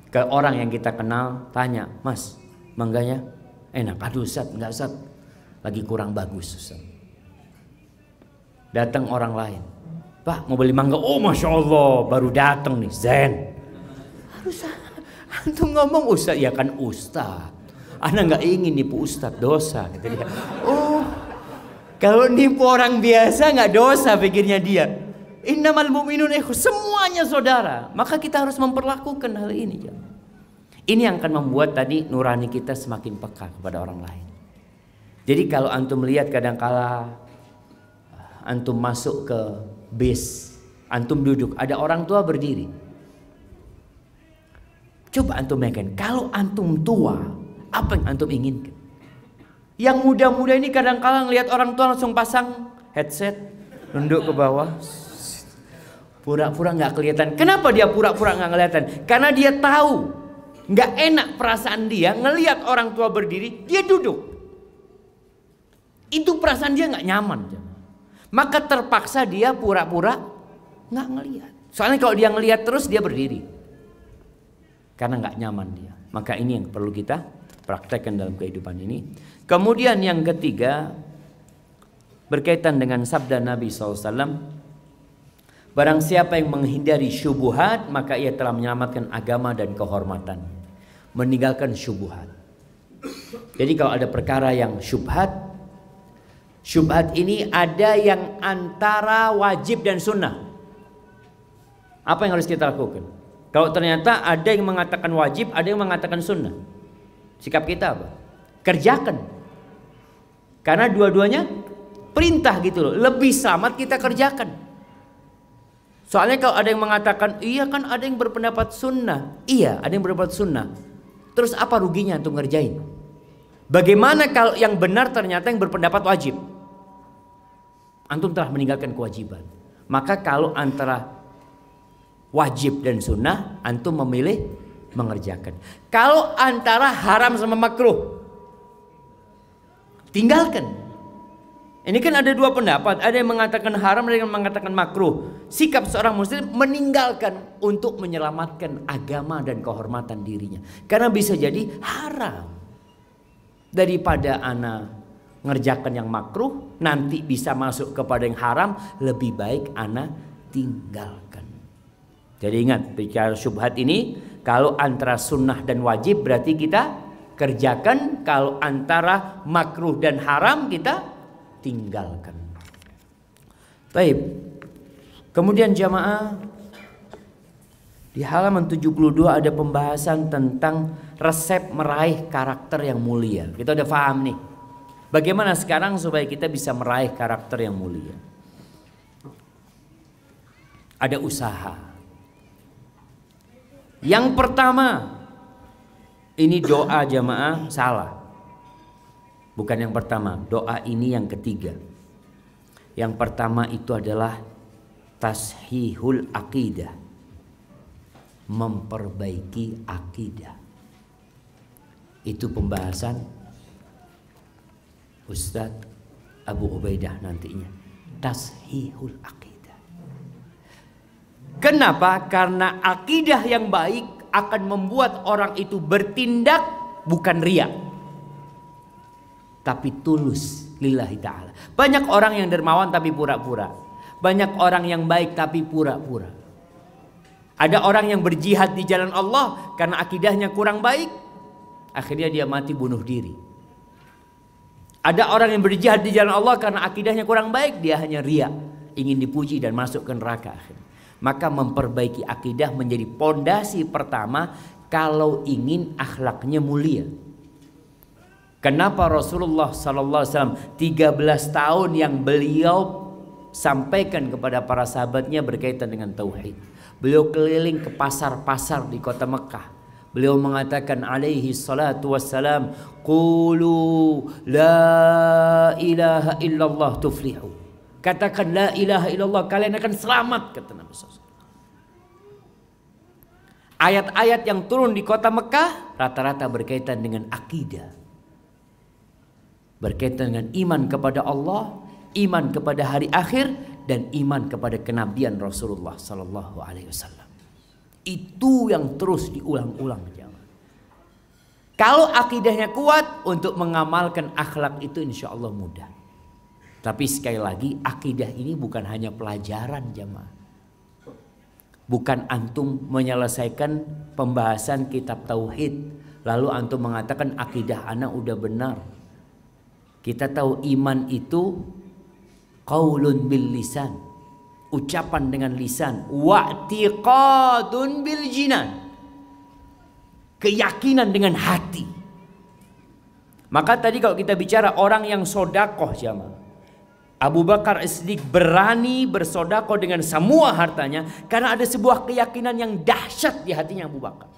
ke orang yang kita kenal, tanya, Mas, mangganya enak? Aduh Ustaz, enggak Ustaz, lagi kurang bagus Ustaz. Datang orang lain, Pak mau beli mangga, oh Masya Allah, baru datang nih, Zen. Aduh antum ngomong Ustaz, ya kan Ustaz, ana nggak ingin nipu Ustaz, dosa, kata dia. Oh, kalau nipu orang biasa nggak dosa, pikirnya dia. Innamal mu'minun semuanya saudara. Maka kita harus memperlakukan hal ini. Ini yang akan membuat tadi nurani kita semakin peka kepada orang lain. Jadi kalau antum melihat kadangkala antum masuk ke bis, antum duduk, ada orang tua berdiri. Coba antum bayangkan, kalau antum tua, apa yang antum inginkan? Yang muda-muda ini kadangkala ngelihat orang tua langsung pasang headset, nunduk ke bawah. Pura-pura nggak kelihatan. Kenapa dia pura-pura nggak kelihatan? Karena dia tahu nggak enak perasaan dia ngelihat orang tua berdiri, dia duduk. Itu perasaan dia nggak nyaman. Maka terpaksa dia pura-pura nggak ngelihat. Soalnya kalau dia ngelihat terus dia berdiri. Karena nggak nyaman dia. Maka ini yang perlu kita praktekkan dalam kehidupan ini. Kemudian yang ketiga, berkaitan dengan sabda Nabi SAW. Barang siapa yang menghindari syubhat, maka ia telah menyelamatkan agama dan kehormatan. Meninggalkan syubhat. Jadi kalau ada perkara yang syubhat, syubhat ini ada yang antara wajib dan sunnah. Apa yang harus kita lakukan? Kalau ternyata ada yang mengatakan wajib, ada yang mengatakan sunnah, sikap kita apa? Kerjakan. Karena dua-duanya perintah gitu loh. Lebih selamat kita kerjakan. Soalnya kalau ada yang mengatakan, iya kan ada yang berpendapat sunnah. Iya, ada yang berpendapat sunnah. Terus apa ruginya untuk ngerjain? Bagaimana kalau yang benar ternyata yang berpendapat wajib? Antum telah meninggalkan kewajiban. Maka kalau antara wajib dan sunnah, antum memilih mengerjakan. Kalau antara haram sama makruh, tinggalkan. Ini kan ada dua pendapat, ada yang mengatakan haram, ada yang mengatakan makruh. Sikap seorang muslim meninggalkan untuk menyelamatkan agama dan kehormatan dirinya. Karena bisa jadi haram. Daripada ana ngerjakan yang makruh, nanti bisa masuk kepada yang haram, lebih baik ana tinggalkan. Jadi ingat, bicara syubhat ini, kalau antara sunnah dan wajib berarti kita kerjakan. Kalau antara makruh dan haram kita tinggalkan. Baik. Kemudian jamaah, di halaman 72 ada pembahasan tentang resep meraih karakter yang mulia. Kita udah paham nih. Bagaimana sekarang supaya kita bisa meraih karakter yang mulia? Ada usaha. Yang pertama, ini doa jamaah salah. Bukan yang pertama, doa ini yang ketiga. Yang pertama itu adalah tashihul aqidah, memperbaiki akidah. Itu pembahasan Ustadz Abu Ubaidah nantinya. Tashihul aqidah. Kenapa? Karena akidah yang baik akan membuat orang itu bertindak bukan riya, tapi tulus lillahi ta'ala. Banyak orang yang dermawan tapi pura-pura. Banyak orang yang baik tapi pura-pura. Ada orang yang berjihad di jalan Allah karena akidahnya kurang baik, akhirnya dia mati bunuh diri. Ada orang yang berjihad di jalan Allah karena akidahnya kurang baik, dia hanya riya, ingin dipuji dan masuk ke neraka akhirnya. Maka memperbaiki akidah menjadi pondasi pertama kalau ingin akhlaknya mulia. Kenapa Rasulullah SAW 13 tahun yang beliau sampaikan kepada para sahabatnya berkaitan dengan tauhid? Beliau keliling ke pasar-pasar di kota Mekah. Beliau mengatakan alaihi salatu wassalam, qulu la ilaha illallah tuflihu. Katakan la ilaha illallah, kalian akan selamat, kata Nabi SAW. Ayat-ayat yang turun di kota Mekah rata-rata berkaitan dengan akidah, berkaitan dengan iman kepada Allah, iman kepada hari akhir, dan iman kepada kenabian Rasulullah Sallallahu Alaihi Wasallam. Itu yang terus diulang-ulang. Kalau akidahnya kuat, untuk mengamalkan akhlak itu insya Allah mudah. Tapi sekali lagi, akidah ini bukan hanya pelajaran jamaah. Bukan antum menyelesaikan pembahasan kitab tauhid lalu antum mengatakan akidah anak udah benar. Kita tahu iman itu qaulun bil lisan, ucapan dengan lisan, wa'tiqadun bil jinan, keyakinan dengan hati. Maka tadi kalau kita bicara orang yang sodakoh jamaah, Abu Bakar As-Siddiq berani bersodakoh dengan semua hartanya karena ada sebuah keyakinan yang dahsyat di hatinya Abu Bakar.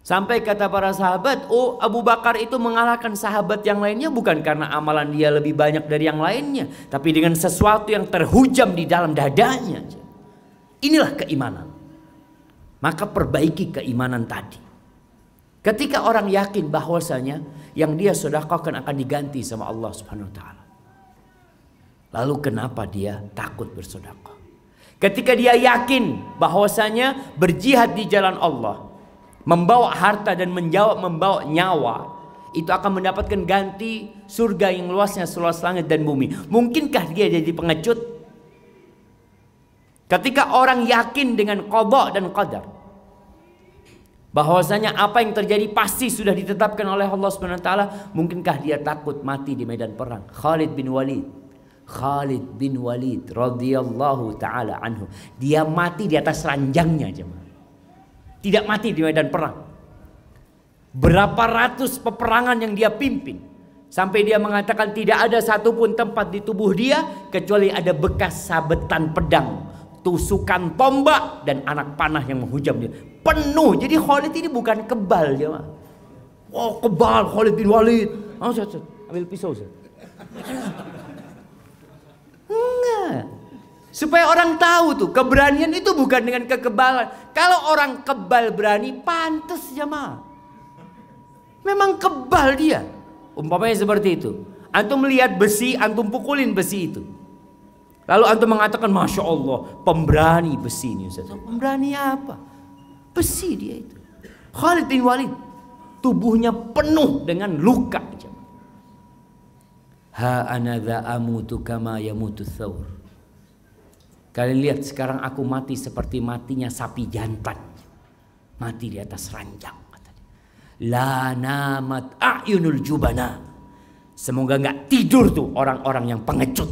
Sampai kata para sahabat, oh Abu Bakar itu mengalahkan sahabat yang lainnya bukan karena amalan dia lebih banyak dari yang lainnya, tapi dengan sesuatu yang terhujam di dalam dadanya. Inilah keimanan. Maka perbaiki keimanan tadi. Ketika orang yakin bahwasanya yang dia sedekahkan akan diganti sama Allah Subhanahu wa taala, lalu kenapa dia takut bersedekah? Ketika dia yakin bahwasanya berjihad di jalan Allah, membawa harta dan membawa nyawa, itu akan mendapatkan ganti surga yang luasnya seluas langit dan bumi, mungkinkah dia jadi pengecut? Ketika orang yakin dengan qada dan qadar, bahwasanya apa yang terjadi pasti sudah ditetapkan oleh Allah Subhanahu wa taala, mungkinkah dia takut mati di medan perang? Khalid bin Walid radhiyallahu taala anhu, dia mati di atas ranjangnya jemaah. Tidak mati di medan perang. Berapa ratus peperangan yang dia pimpin, sampai dia mengatakan tidak ada satupun tempat di tubuh dia kecuali ada bekas sabetan pedang, tusukan tombak, dan anak panah yang menghujam dia. Penuh. Jadi Khalid ini bukan kebal jemaah. Oh kebal Khalid bin Walid. Oh, ambil pisau. Enggak. Supaya orang tahu tuh, keberanian itu bukan dengan kekebalan. Kalau orang kebal berani, pantas jemaah. Memang kebal dia. Umpamanya seperti itu. Antum melihat besi, antum pukulin besi itu. Lalu antum mengatakan, Masya Allah, pemberani besi ini Ustaz. Pemberani apa? Besi dia itu. Khalid bin Walid, tubuhnya penuh dengan luka. Ha anadha amutu kama yamutu thawr. Kalian lihat sekarang aku mati seperti matinya sapi jantan. Mati di atas ranjang. La namat a'yunul jubana. Semoga nggak tidur tuh orang-orang yang pengecut.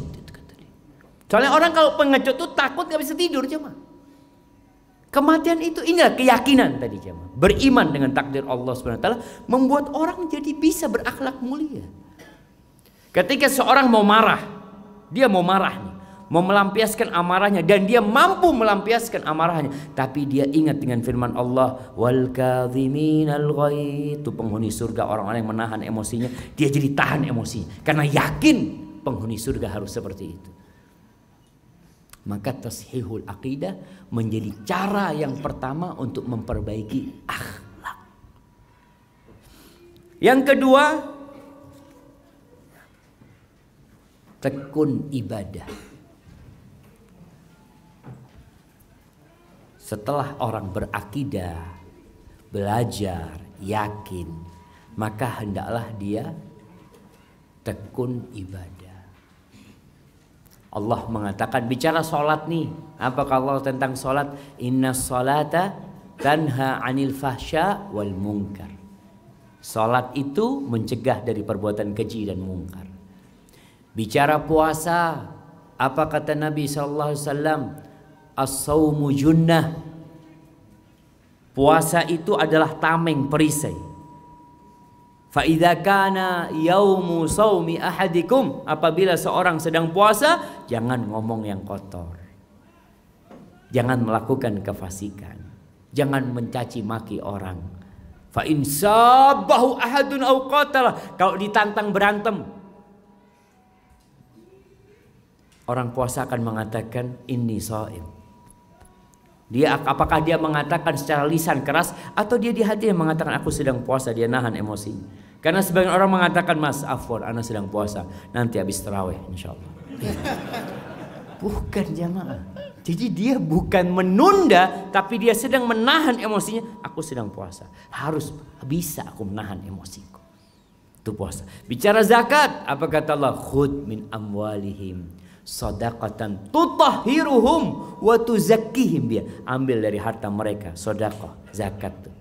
Soalnya orang kalau pengecut tuh takut nggak bisa tidur jemaah. Kematian itu inilah keyakinan tadi jemaah. Beriman dengan takdir Allah Subhanahu wa taala membuat orang jadi bisa berakhlak mulia. Ketika seorang mau marah, dia mau marah nih, mau melampiaskan amarahnya dan dia mampu melampiaskan amarahnya, tapi dia ingat dengan firman Allah, wal kadhiminal ghaidh, itu penghuni surga orang-orang yang menahan emosinya, dia jadi tahan emosinya karena yakin penghuni surga harus seperti itu. Maka tashihul aqidah menjadi cara yang pertama untuk memperbaiki akhlak. Yang kedua, tekun ibadah. Setelah orang berakidah, belajar, yakin, maka hendaklah dia tekun ibadah. Allah mengatakan bicara solat nih. Apa kalau tentang solat? Inna solata tanha anil fahsya wal munkar. Solat itu mencegah dari perbuatan keji dan mungkar. Bicara puasa, apa kata Nabi SAW? As-sawmu junnah. Puasa itu adalah tameng perisai. Fa idza kana yaumu shaumi ahadikum, apabila seorang sedang puasa, jangan ngomong yang kotor. Jangan melakukan kefasikan. Jangan mencaci maki orang. Fa in sabahu ahadun aw qatala, kalau ditantang berantem, orang puasa akan mengatakan inni shaim. Apakah dia mengatakan secara lisan keras atau dia di hati yang mengatakan aku sedang puasa, dia nahan emosi. Karena sebagian orang mengatakan mas afwan, ana sedang puasa, nanti habis tarawih insyaallah. Bukan jamaah. Jadi dia bukan menunda, tapi dia sedang menahan emosinya. Aku sedang puasa, harus bisa aku menahan emosiku. Itu puasa. Bicara zakat, apa kata Allah? Khudh min amwalihim sadaqatan tutahhiruhum wa tuzakkihim, dia ambil dari harta mereka sedekah, zakat tuh.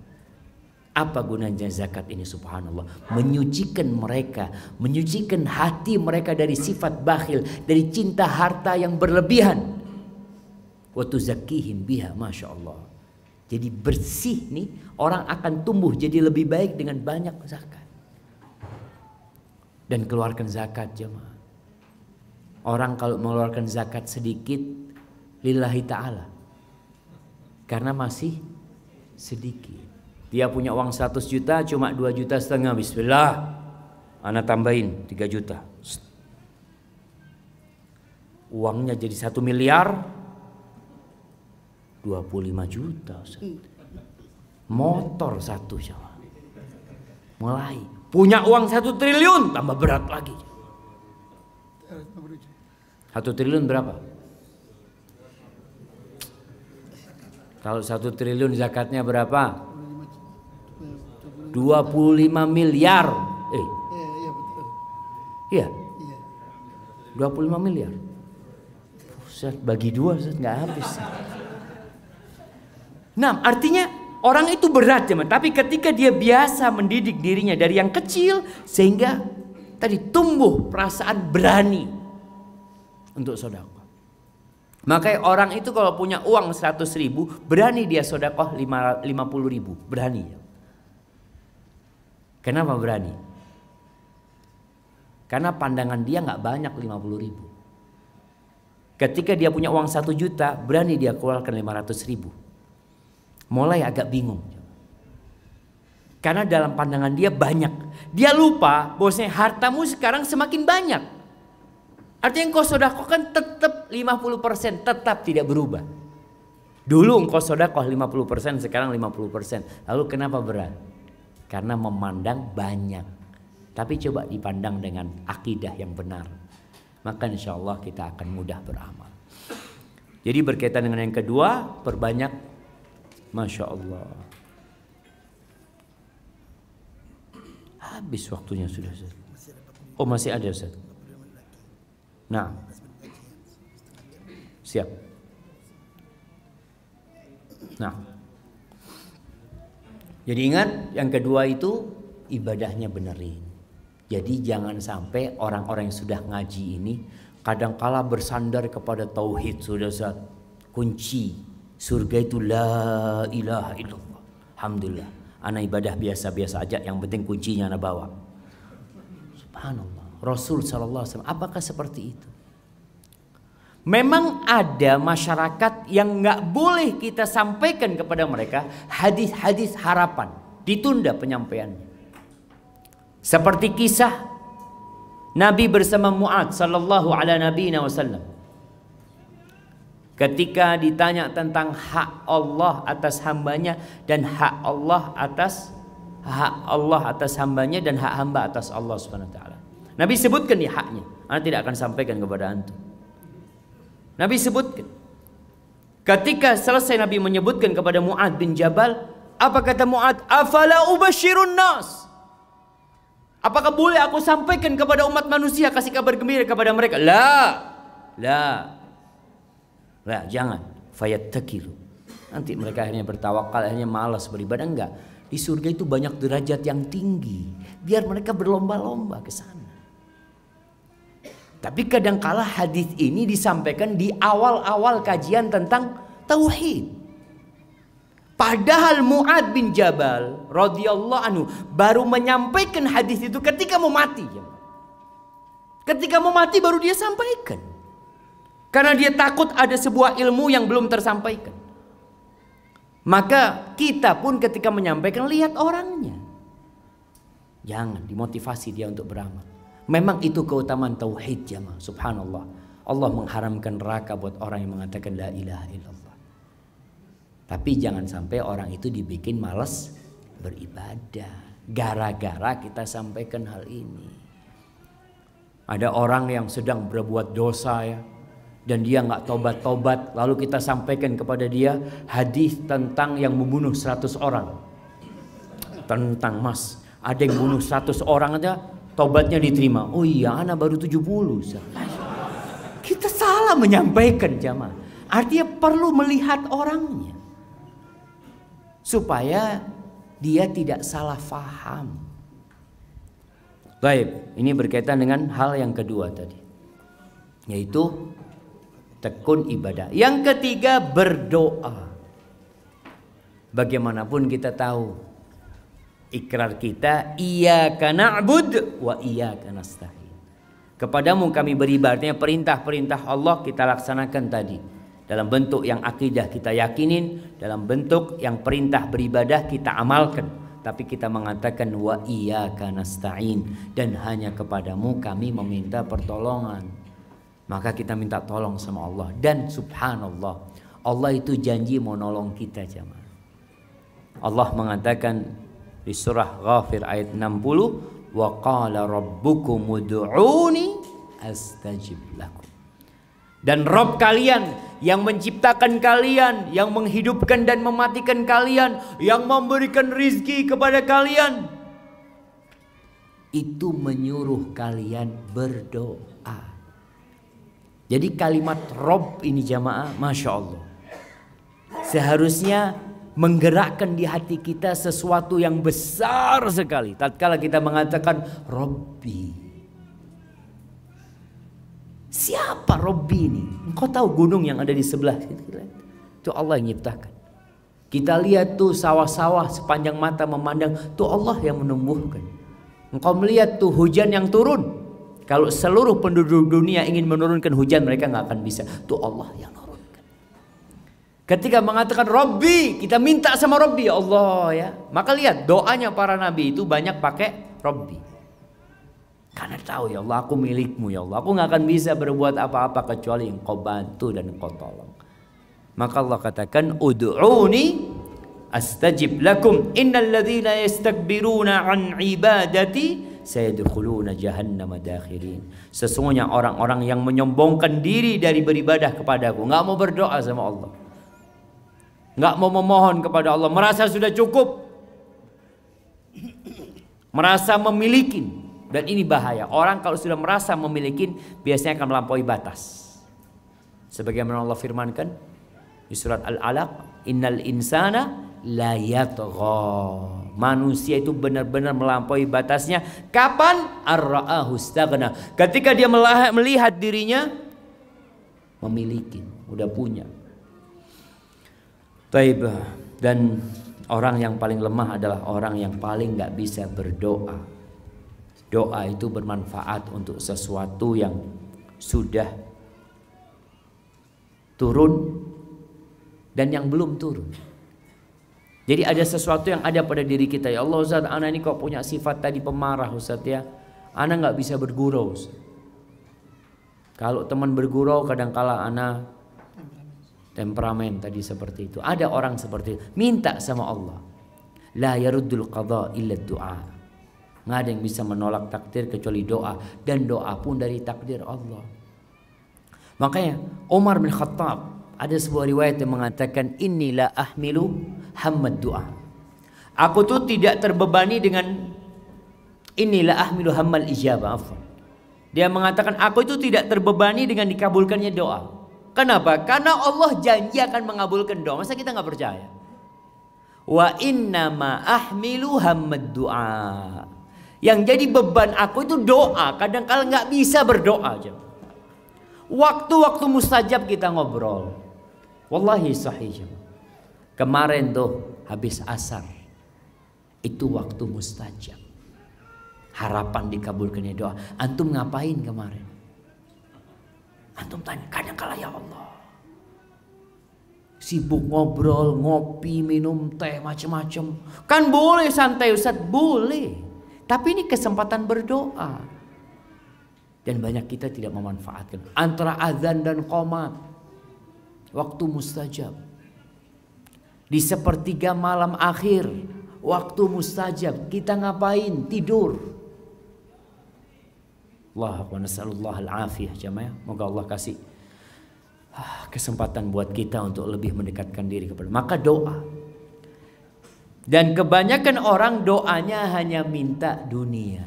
Apa gunanya zakat ini? Subhanallah, menyucikan mereka, menyucikan hati mereka dari sifat bakhil, dari cinta harta yang berlebihan. Wa tuzakkihim biha, masya Allah. Jadi bersih nih, orang akan tumbuh jadi lebih baik dengan banyak zakat. Dan keluarkan zakat jemaah. Orang kalau mengeluarkan zakat sedikit lillahi ta'ala, karena masih sedikit. Dia punya uang 100 juta, cuma 2,5 juta, bismillah, ana tambahin 3 juta. Uangnya jadi 1 miliar, 25 juta. Motor 1 coba. Mulai punya uang 1 triliun, tambah berat lagi. 1 triliun berapa? Kalau 1 triliun zakatnya berapa? 25 miliar. Iya. 25 miliar. Ustaz, bagi 2 Ustaz, nggak habis. Nah, artinya orang itu berat teman, tapi ketika dia biasa mendidik dirinya dari yang kecil, sehingga tadi tumbuh perasaan berani untuk sedekah. Makanya orang itu kalau punya uang 100.000, berani dia sedekah 50.000, berani. Kenapa berani? Karena pandangan dia nggak banyak 50.000. Ketika dia punya uang 1 juta, berani dia keluarkan 500.000. Mulai agak bingung. Karena dalam pandangan dia banyak. Dia lupa bahwasanya hartamu sekarang semakin banyak. Artinya engkau sedekahkan tetap 50%, tetap tidak berubah. Dulu engkau sedekah 50%, sekarang 50%. Lalu kenapa berat? Karena memandang banyak. Tapi coba dipandang dengan akidah yang benar, maka insya Allah kita akan mudah beramal. Jadi berkaitan dengan yang kedua, perbanyak, masya Allah. Habis waktunya sudah. Oh masih ada Ustaz. Nah, siap. Nah, jadi ingat yang kedua itu ibadahnya benerin. Jadi jangan sampai orang-orang yang sudah ngaji ini kadangkala bersandar kepada tauhid. Sudah kunci surga itu la ilaha illallah. Alhamdulillah, ana ibadah biasa-biasa aja, yang penting kuncinya ana bawa. Subhanallah. Rasul sallallahu alaihi wasallam apakah seperti itu? Memang ada masyarakat yang nggak boleh kita sampaikan kepada mereka hadis-hadis harapan, ditunda penyampaiannya. Seperti kisah Nabi bersama Mu'adz sallallahu ala nabiyina wasallam. Ketika ditanya tentang hak Allah atas hambanya dan hak Allah atas hambanya dan hak hamba atas Allah Subhanahu wa taala. Nabi sebutkan nih haknya. Anda tidak akan sampaikan kepada antum. Nabi sebutkan. Ketika selesai Nabi menyebutkan kepada Mu'adz bin Jabal, apa kata Mu'adz? Afala ubashirun nas? Apakah boleh aku sampaikan kepada umat manusia, kasih kabar gembira kepada mereka? La, jangan. Fayattakilu. Nanti mereka akhirnya bertawakal, akhirnya malas beribadah. Enggak. Di surga itu banyak derajat yang tinggi. Biar mereka berlomba-lomba ke sana. Tapi kadangkala hadis ini disampaikan di awal-awal kajian tentang tauhid. Padahal Mu'adz bin Jabal radhiyallahu anhu baru menyampaikan hadis itu ketika mau mati. Ketika mau mati baru dia sampaikan. Karena dia takut ada sebuah ilmu yang belum tersampaikan. Maka kita pun ketika menyampaikan lihat orangnya. Jangan dimotivasi dia untuk beramal. Memang itu keutamaan tauhid jamaah. Subhanallah. Allah mengharamkan neraka buat orang yang mengatakan la ilaha illallah. Tapi jangan sampai orang itu dibikin malas beribadah gara-gara kita sampaikan hal ini. Ada orang yang sedang berbuat dosa ya, dan dia nggak tobat-tobat, lalu kita sampaikan kepada dia hadis tentang yang membunuh 100 orang. Tentang mas, ada yang bunuh 100 orang aja tobatnya diterima. Oh iya, ana baru 70. Kita salah menyampaikan jamaah. Artinya perlu melihat orangnya supaya dia tidak salah faham. Baik, ini berkaitan dengan hal yang kedua tadi, yaitu tekun ibadah. Yang ketiga, berdoa. Bagaimanapun kita tahu ikrar kita iyyaka na'bud wa iyyaka nasta'in. Kepadamu kami beribadah. Perintah-perintah Allah kita laksanakan tadi. Dalam bentuk yang akidah kita yakinin, dalam bentuk yang perintah beribadah kita amalkan. Tapi kita mengatakan wa iyyaka nasta'in, dan hanya kepadamu kami meminta pertolongan. Maka kita minta tolong sama Allah. Dan subhanallah, Allah itu janji mau nolong kita jamaah. Allah mengatakan di surah Ghafir ayat 60, wa qala rabbukum ud'uni astajib lakum. Dan Rabb kalian yang menciptakan kalian, yang menghidupkan dan mematikan kalian, yang memberikan rizki kepada kalian, itu menyuruh kalian berdoa. Jadi kalimat Rabb ini jamaah, Masya Allah, seharusnya menggerakkan di hati kita sesuatu yang besar sekali. Tatkala kita mengatakan Rabbi. Siapa Rabbi ini? Engkau tahu gunung yang ada di sebelah itu Allah yang menciptakan. Kita lihat tuh sawah-sawah sepanjang mata memandang, tuh Allah yang menumbuhkan. Engkau melihat tuh hujan yang turun. Kalau seluruh penduduk dunia ingin menurunkan hujan, mereka nggak akan bisa. Tuh Allah yang menurunkan. Ketika mengatakan Rabbi, kita minta sama Rabbi, ya Allah ya. Maka lihat doanya para nabi itu banyak pakai Rabbi. Karena tahu ya Allah, aku milikmu ya Allah. Aku gak akan bisa berbuat apa-apa kecuali engkau bantu dan engkau tolong. Maka Allah katakan ud'uni astajib lakum innal ladzina yastakbiruna an ibadati sayadkhuluna jahannama dakhirin. Sesungguhnya orang-orang yang menyombongkan diri dari beribadah kepadaku, gak mau berdoa sama Allah, gak mau memohon kepada Allah, merasa sudah cukup, merasa memiliki. Dan ini bahaya. Orang kalau sudah merasa memiliki, biasanya akan melampaui batas. Sebagaimana Allah firmankan di surat Al-Alaq, innal insana la yatgha. Manusia itu benar-benar melampaui batasnya. Kapan? Ar-ra'ahu istaghna. Ketika dia melihat dirinya memiliki, udah punya. Taib. Dan orang yang paling lemah adalah orang yang paling nggak bisa berdoa. Doa itu bermanfaat untuk sesuatu yang sudah turun dan yang belum turun. Jadi ada sesuatu yang ada pada diri kita. Ya Allah Ustaz, ana ini kok punya sifat tadi pemarah Ustaz ya. Ana nggak bisa bergurau Ustaz. Kalau teman bergurau kadangkala ana temperamen tadi seperti itu. Ada orang seperti itu. Minta sama Allah. La yaruddul qadha illa du'a. Nggak ada yang bisa menolak takdir kecuali doa. Dan doa pun dari takdir Allah. Makanya Umar bin Khattab, ada sebuah riwayat yang mengatakan inni la ahmilu hammad du'a. Aku tuh tidak terbebani dengan inni la ahmilu hammal ijabah. Dia mengatakan aku itu tidak terbebani dengan dikabulkannya doa. Kenapa? Karena Allah janji akan mengabulkan doa. Masa kita nggak percaya? Wa inna ma ahmilu hammad du'a. Yang jadi beban aku itu doa. Kadang-kala nggak bisa berdoa aja. Waktu-waktu mustajab kita ngobrol. Wallahi sahih. Kemarin tuh habis asar. Itu waktu mustajab. Harapan dikabulkannya doa. Antum ngapain kemarin? Antum tanya, kadang-kala ya Allah. Sibuk ngobrol, ngopi, minum teh, macam-macam. Kan boleh santai Ustaz, boleh. Tapi ini kesempatan berdoa. Dan banyak kita tidak memanfaatkan. Antara azan dan qomat. Waktu mustajab. Di sepertiga malam akhir. Waktu mustajab. Kita ngapain? Tidur. Allah wa nasallallahu al-afiyah jamaah. Moga Allah kasih kesempatan buat kita untuk lebih mendekatkan diri kepada. Maka doa. Dan kebanyakan orang doanya hanya minta dunia.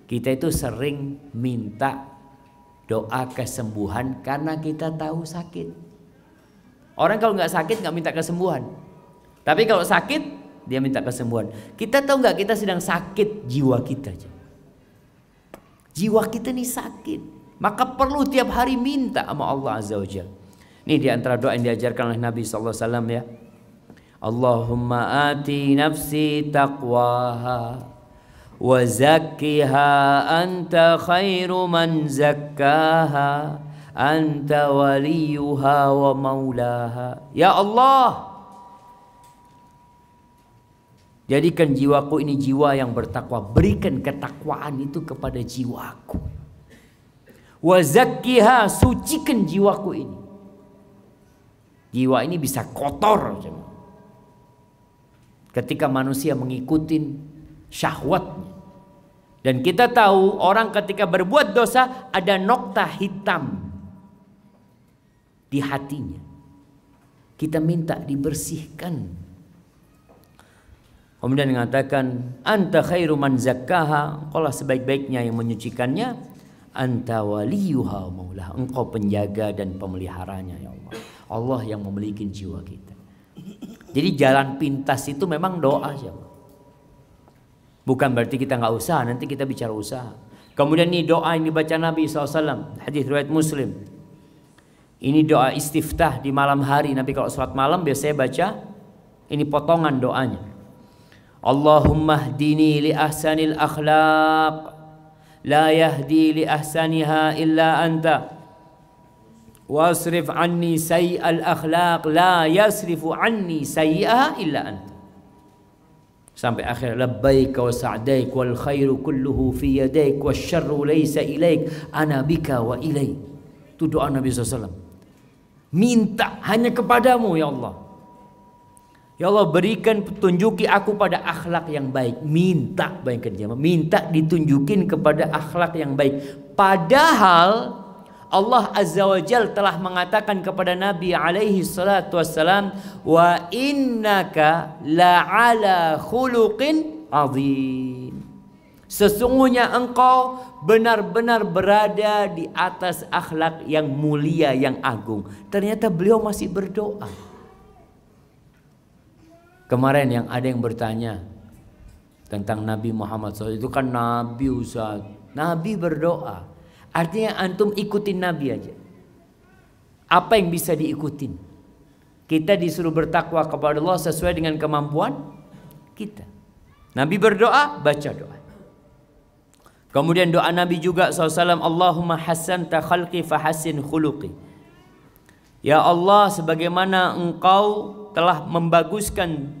Kita itu sering minta doa kesembuhan karena kita tahu sakit. Orang kalau nggak sakit nggak minta kesembuhan. Tapi kalau sakit dia minta kesembuhan. Kita tahu nggak kita sedang sakit jiwa kita. Jiwa kita ini sakit. Maka perlu tiap hari minta sama Allah Azza wa Jalla. Ini di antara doa yang diajarkan oleh Nabi SAW ya. Allahumma ati nafsi taqwaha wa zakkiha anta khairu man zakkaha anta waliyuha wa maulaha. Ya Allah, jadikan jiwaku ini jiwa yang bertakwa. Berikan ketakwaan itu kepada jiwaku. Wa zakkiha, sucikan jiwaku ini. Jiwa ini bisa kotor ketika manusia mengikuti syahwatnya. Dan kita tahu orang ketika berbuat dosa ada nokta hitam di hatinya. Kita minta dibersihkan. Kemudian mengatakan anta khairu man zakkaha, engkaulah sebaik-baiknya yang menyucikannya, anta waliyuha maulah, engkau penjaga dan pemeliharanya ya Allah. Allah yang memiliki jiwa kita. Jadi jalan pintas itu memang doa ya. Bukan berarti kita nggak usaha, nanti kita bicara usaha. Kemudian ini doa yang dibaca Nabi SAW, hadis riwayat Muslim. Ini doa istiftah di malam hari. Nabi kalau sholat malam biasanya baca ini potongan doanya. Allahumma hdini li ahsanil akhlaq, la yahdi li ahsaniha illa anta, wasrif anni sayyi'al akhlaq, la yasrifu anni sayyi'aha illa anta. Sampai akhir labbaik wa sa'daik wal khairu kulluhu fi yadaik wasyarru laysa ilaik ana bika wa ilaik. Itu doa Nabi SAW. Minta hanya kepadamu ya Allah. Ya Allah, berikan tunjuki aku pada akhlak yang baik. Minta, bayangkan dia, minta ditunjukin kepada akhlak yang baik. Padahal Allah Azza wa Jalla telah mengatakan kepada Nabi alaihi salatu wassalam, wa innaka la'ala khuluqin azim. Sesungguhnya engkau benar-benar berada di atas akhlak yang mulia, yang agung. Ternyata beliau masih berdoa. Kemarin yang ada yang bertanya tentang Nabi Muhammad SAW, itu kan Nabi Ustaz, Nabi berdoa. Artinya antum ikutin Nabi aja. Apa yang bisa diikutin? Kita disuruh bertakwa kepada Allah sesuai dengan kemampuan kita. Nabi berdoa, baca doa. Kemudian doa Nabi juga SAW, Allahumma hassanta khalqi fahassin khuluqi. Ya Allah, sebagaimana Engkau telah membaguskan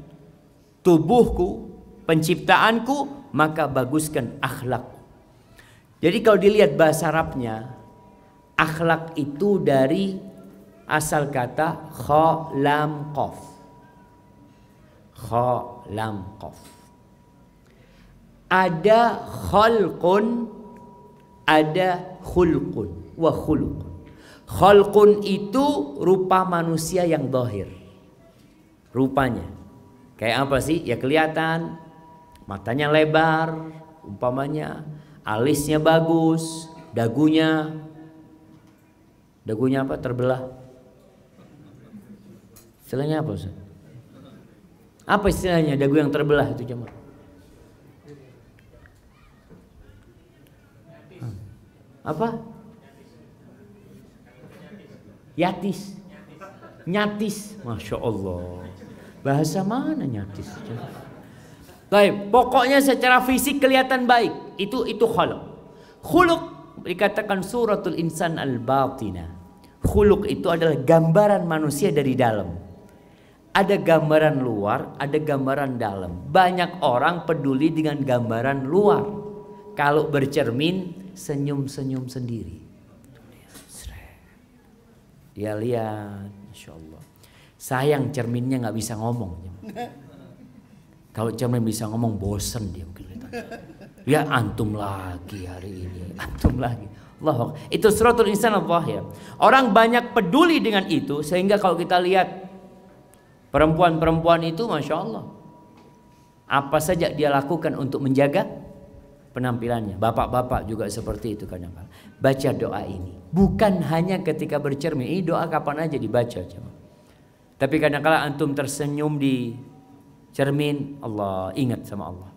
tubuhku, penciptaanku, maka baguskan akhlakku. Jadi kalau dilihat bahasa Arabnya, akhlak itu dari asal kata kha lam qaf. Kha lam qaf. Ada khalqun, ada khulqun wa khuluqun. Khalqun itu rupa manusia yang zahir. Rupanya kayak apa sih? Ya kelihatan, matanya lebar, umpamanya, alisnya bagus, dagunya apa? Terbelah. Istilahnya apa Ustaz? Apa istilahnya dagu yang terbelah itu jemaah? Apa? Yatis. Nyatis. Masya Allah. Bahasa mana nyatis? Baik, pokoknya secara fisik kelihatan baik. Itu khuluq. Khuluq dikatakan suratul insan al-batina. Khuluq itu adalah gambaran manusia dari dalam. Ada gambaran luar, ada gambaran dalam. Banyak orang peduli dengan gambaran luar. Kalau bercermin, senyum-senyum sendiri. Dia lihat, Masya Allah. Sayang cerminnya nggak bisa ngomong. Kalau cermin bisa ngomong, bosen dia. Ya antum lagi hari ini, antum lagi. Allah, itu suratul insan al-zahir. Orang banyak peduli dengan itu, sehingga kalau kita lihat perempuan-perempuan itu, Masya Allah, apa saja dia lakukan untuk menjaga penampilannya. Bapak-bapak juga seperti itu kadang-kadang. Baca doa ini, bukan hanya ketika bercermin. Ini doa kapan aja dibaca. Tapi kadang-kadang antum tersenyum di cermin, Allah, ingat sama Allah.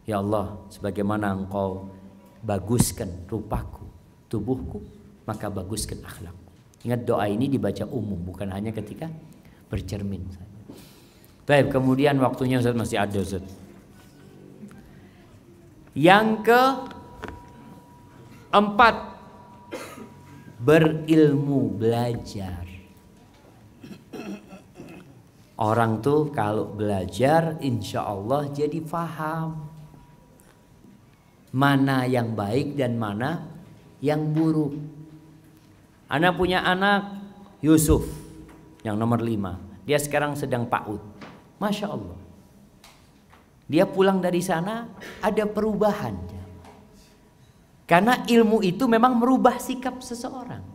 Ya Allah, sebagaimana Engkau baguskan rupaku, tubuhku, maka baguskan akhlakku. Ingat doa ini dibaca umum, bukan hanya ketika bercermin. Baik, kemudian waktunya Ustaz masih ada Ustaz. Yang keempat, berilmu, belajar. Orang tuh kalau belajar insya Allah jadi faham mana yang baik dan mana yang buruk. Ana punya anak Yusuf yang nomor 5. Dia sekarang sedang PAUD. Masya Allah. Dia pulang dari sana ada perubahan. Karena ilmu itu memang merubah sikap seseorang.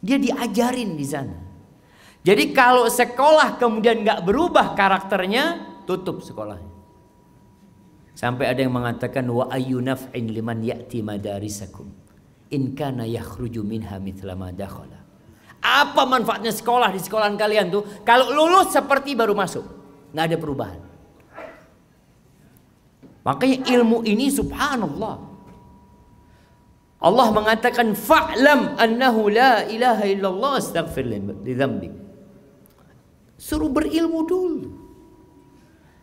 Dia diajarin di sana. Jadi kalau sekolah kemudian nggak berubah karakternya, tutup sekolahnya. Sampai ada yang mengatakan wa ayyu naf'in liman ya'ti madarisakum in kana yakhruju minha mithla ma dakhala. Apa manfaatnya sekolah di sekolahan kalian tuh kalau lulus seperti baru masuk, nggak ada perubahan. Makanya ilmu ini subhanallah. Allah mengatakan fa'lam annahu la ilaha illallah astaghfir li dzambik. Suruh berilmu dulu.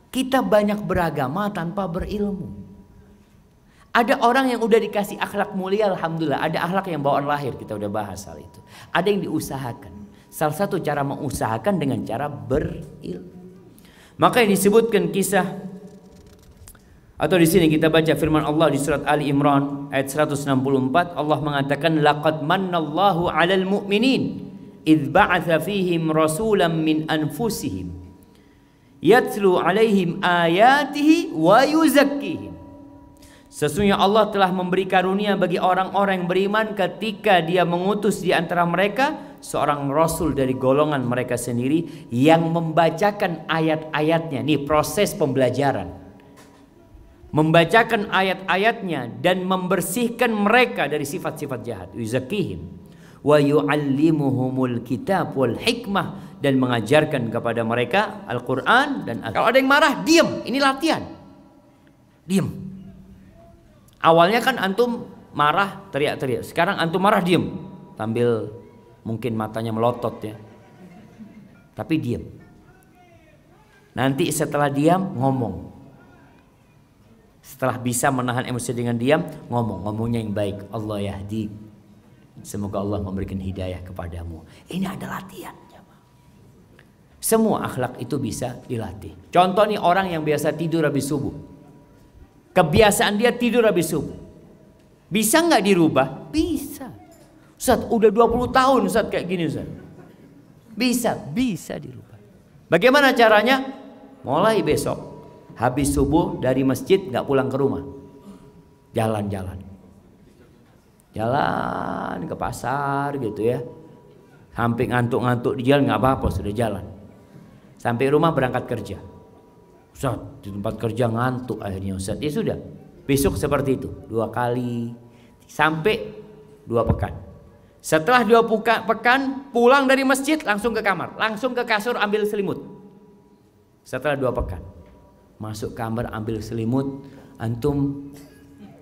Kita banyak beragama tanpa berilmu. Ada orang yang udah dikasih akhlak mulia, alhamdulillah. Ada akhlak yang bawaan lahir, kita udah bahas hal itu. Ada yang diusahakan. Salah satu cara mengusahakan dengan cara berilmu. Maka yang disebutkan kisah, atau di sini kita baca firman Allah di surat Ali Imran ayat 164, Allah mengatakan laqad mannallahu 'alal mu'minin idz ba'atsa fihim rasulan min anfusihim yatlu 'alaihim ayatihi wa yuzakkihim. Sesungguhnya Allah telah memberi karunia bagi orang-orang yang beriman ketika Dia mengutus di antara mereka seorang rasul dari golongan mereka sendiri yang membacakan ayat-ayatnya. Nih proses pembelajaran. Membacakan ayat-ayatnya dan membersihkan mereka dari sifat-sifat jahat. Yuzakkihim wa yu'allimuhumul kitab wal hikmah, dan mengajarkan kepada mereka Al-Quran dan kalau ada yang marah, diam. Ini latihan. Diam. Awalnya kan antum marah, teriak-teriak. Sekarang antum marah, diam. Sambil mungkin matanya melotot ya. Tapi diam. Nanti setelah diam, ngomong. Setelah bisa menahan emosi dengan diam, ngomongnya yang baik. Allah yahdi. Semoga Allah memberikan hidayah kepadamu. Ini ada latihan. Semua akhlak itu bisa dilatih. Contoh nih orang yang biasa tidur habis subuh. Kebiasaan dia tidur habis subuh. Bisa nggak dirubah? Bisa. Ustaz, udah 20 tahun Ustaz kayak gini Ustaz. Bisa dirubah. Bagaimana caranya? Mulai besok, habis subuh dari masjid nggak pulang ke rumah. Jalan-jalan ke pasar gitu ya. Sampai ngantuk-ngantuk di jalan nggak apa-apa, sudah jalan. Sampai rumah berangkat kerja. Ustaz, di tempat kerja ngantuk akhirnya Ustaz. Ya sudah, besok seperti itu 2 kali sampai 2 pekan. Setelah 2 pekan pulang dari masjid langsung ke kamar, langsung ke kasur ambil selimut. Setelah 2 pekan masuk kamar ambil selimut, antum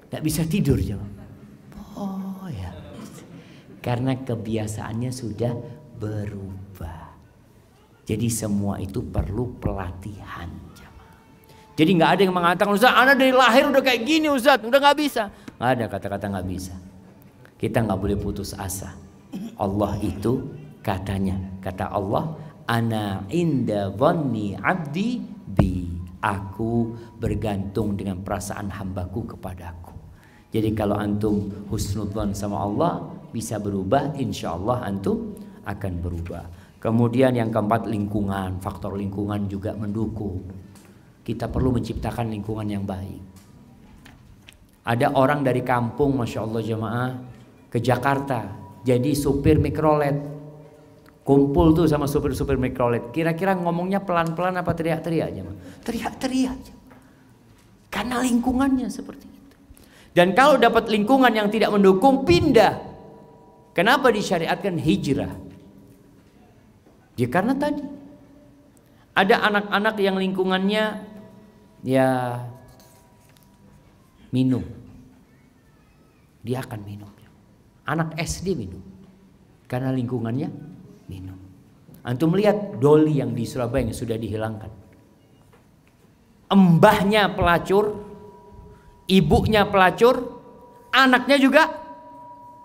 nggak bisa tidur jemaah. Oh ya, karena kebiasaannya sudah berubah. Jadi semua itu perlu pelatihan. Jadi nggak ada yang mengatakan Ustaz, anak dari lahir udah kayak gini Ustaz, udah nggak bisa. Nggak ada kata-kata nggak bisa. Kita nggak boleh putus asa. Allah itu kata Allah, ana inda dhanni abdi bi. Aku bergantung dengan perasaan hambaku kepadaku. Jadi kalau antum husnudzon sama Allah bisa berubah, insya Allah antum akan berubah. Kemudian yang keempat, lingkungan. Faktor lingkungan juga mendukung. Kita perlu menciptakan lingkungan yang baik. Ada orang dari kampung, Masya Allah jemaah, ke Jakarta jadi supir mikrolet. Kumpul tuh sama supir-supir mikrolet. Kira-kira ngomongnya pelan-pelan apa teriak-teriak jemaah? Teriak-teriak. Karena lingkungannya seperti itu. Dan kalau dapat lingkungan yang tidak mendukung, pindah. Kenapa disyariatkan hijrah? Ya karena tadi ada anak-anak yang lingkungannya ya minum, dia akan minum. Anak SD minum karena lingkungannya minum. Antum lihat doli yang di Surabaya yang sudah dihilangkan. Embahnya pelacur, ibunya pelacur, anaknya juga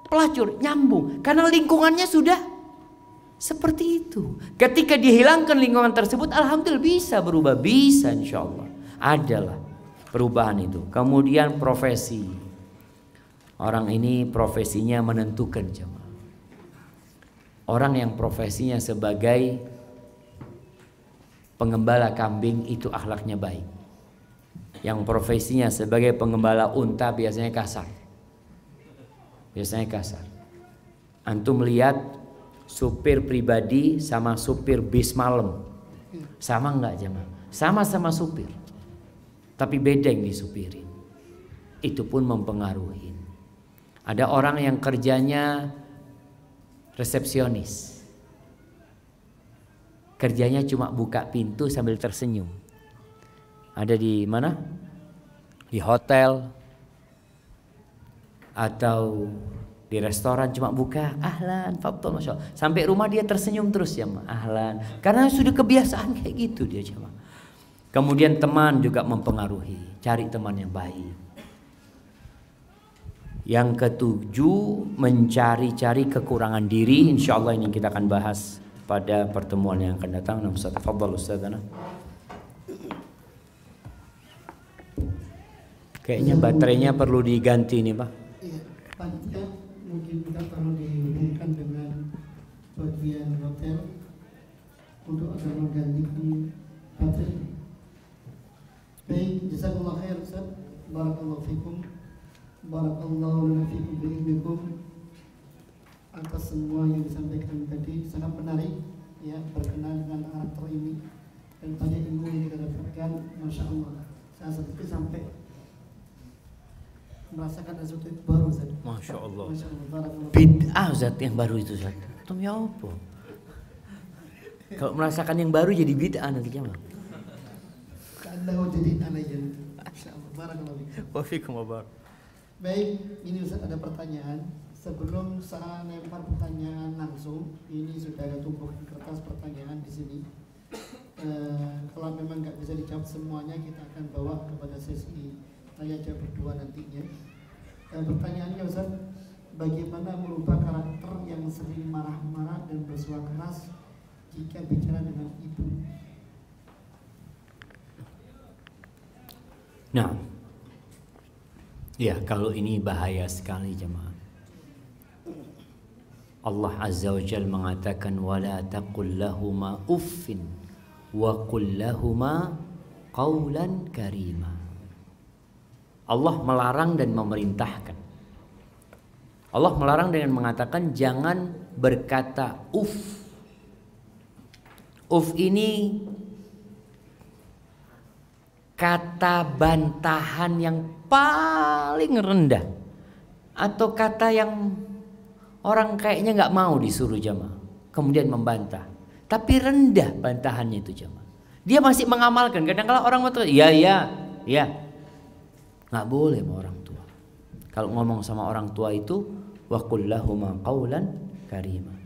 pelacur, nyambung karena lingkungannya sudah seperti itu. Ketika dihilangkan lingkungan tersebut, alhamdulillah bisa berubah, bisa insya Allah. Adalah perubahan itu. Kemudian profesi. Orang ini profesinya menentukan jemaah. Orang yang profesinya sebagai pengembala kambing itu akhlaknya baik. Yang profesinya sebagai pengembala unta biasanya kasar. Antum lihat supir pribadi sama supir bis malam sama enggak jemaah? Sama-sama supir, tapi beda yang disupirin. Itu pun mempengaruhi. Ada orang yang kerjanya resepsionis, kerjanya cuma buka pintu sambil tersenyum. Ada di mana? Di hotel atau di restoran cuma buka ahlan, fadhol, masya Allah. Sampai rumah dia tersenyum terus ya, ahlan. Karena sudah kebiasaan kayak gitu dia cuma. Kemudian teman juga mempengaruhi. Cari teman yang baik. Yang ketujuh, mencari-cari kekurangan diri. Insya Allah ini kita akan bahas pada pertemuan yang akan datang. Ustaz, tafadhal Ustazana. Kayaknya baterainya perlu diganti nih Pak. Iya, panitia mungkin kita perlu dihubungkan dengan bagian hotel untuk agar menggantikan baterai. Baik, jazakumullah khair Ustaz. Barakallahu fikum. Barakallahu lana fikum bi'ilmikum. Atas semua yang disampaikan tadi sangat menarik ya, berkenaan dengan karakter ini dan banyak ilmu yang kita dapatkan, Masya Allah. Saya seperti sampai merasakan sesuatu baru Ustaz. Masya Allah. Masya Allah. Bid'ah Ustaz yang baru itu Ustaz. Itu ya apa? Kalau merasakan yang baru jadi bid'ah nanti jamaah. Ka'annahu jadidan aja. Insyaallah. Barakallahu Wafikum wabar. Baik, ini Ustaz ada pertanyaan. Sebelum saya lempar pertanyaan langsung, ini sudah ada tumpukan kertas pertanyaan di sini. Kalau memang nggak bisa dijawab semuanya, kita akan bawa kepada sesi tanya jawab berdua nantinya. Pertanyaannya Ustaz, bagaimana merubah karakter yang sering marah-marah dan bersuara keras jika bicara dengan ibu? Nah, ya kalau ini bahaya sekali jemaah. Allah Azza wa Jalla mengatakan wala taqul lahuma uffin wa qul lahuma qawlan karima. Allah melarang dan memerintahkan. Allah melarang dengan mengatakan jangan berkata uff. Uff ini kata bantahan yang paling rendah, atau kata yang orang kayaknya nggak mau disuruh jamaah kemudian membantah, tapi rendah bantahannya itu jamaah. Dia masih mengamalkan. Kadang-kadang orang tua ya nggak boleh sama orang tua. Kalau ngomong sama orang tua itu wa qul lahuma qawlan karima.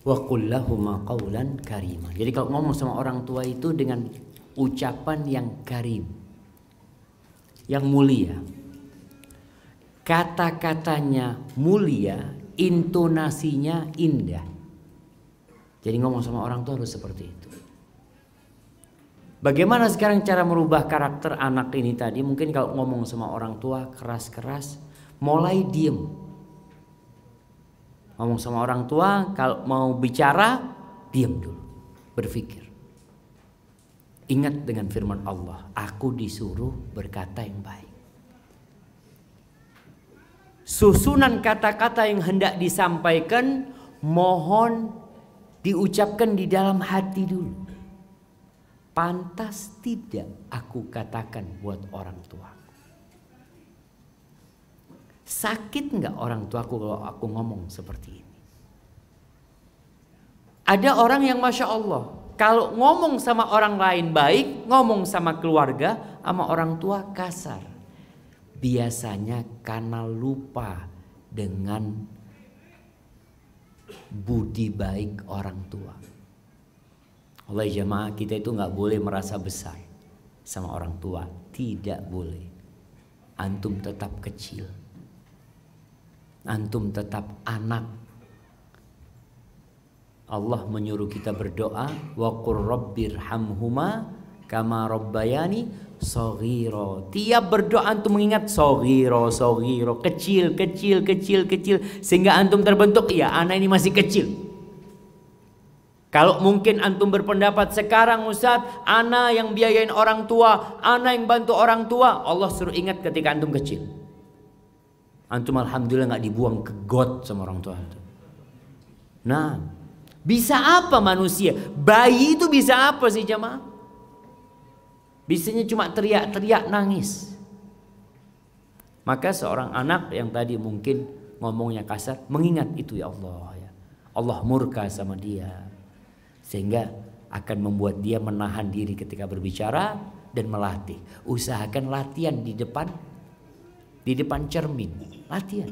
Wa qul lahuma qawlan karima. Jadi kalau ngomong sama orang tua itu dengan ucapan yang karim, yang mulia. Kata-katanya mulia, intonasinya indah. Jadi ngomong sama orang tua harus seperti itu. Bagaimana sekarang cara merubah karakter anak ini tadi? Mungkin kalau ngomong sama orang tua keras-keras, mulai diem. Ngomong sama orang tua, kalau mau bicara, diam dulu, berpikir. Ingat dengan firman Allah, aku disuruh berkata yang baik. Susunan kata-kata yang hendak disampaikan, mohon diucapkan di dalam hati dulu. Pantas tidak aku katakan buat orang tua? Sakit nggak orang tuaku kalau aku ngomong seperti ini? Ada orang yang Masya Allah, kalau ngomong sama orang lain baik, ngomong sama keluarga, sama orang tua kasar. Biasanya karena lupa dengan budi baik orang tua. Oleh jamaah kita itu nggak boleh merasa besar sama orang tua, tidak boleh. Antum tetap kecil. Antum tetap anak. Allah menyuruh kita berdoa, wa qur rabbirhamhuma kama rabbayani shaghira. Tiap berdoa antum mengingat shaghira, kecil, sehingga antum terbentuk, ya anak ini masih kecil. Kalau mungkin antum berpendapat sekarang Ustaz, anak yang biayain orang tua, anak yang bantu orang tua, Allah suruh ingat ketika antum kecil. Antum alhamdulillah nggak dibuang ke got sama orang tua antum. Nah, bisa apa manusia? Bayi itu bisa apa sih jamaah? Bisanya cuma teriak-teriak nangis. Maka seorang anak yang tadi mungkin ngomongnya kasar, mengingat itu ya Allah ya. Allah murka sama dia. Sehingga akan membuat dia menahan diri ketika berbicara dan melatih. Usahakan latihan di depan cermin, latihan.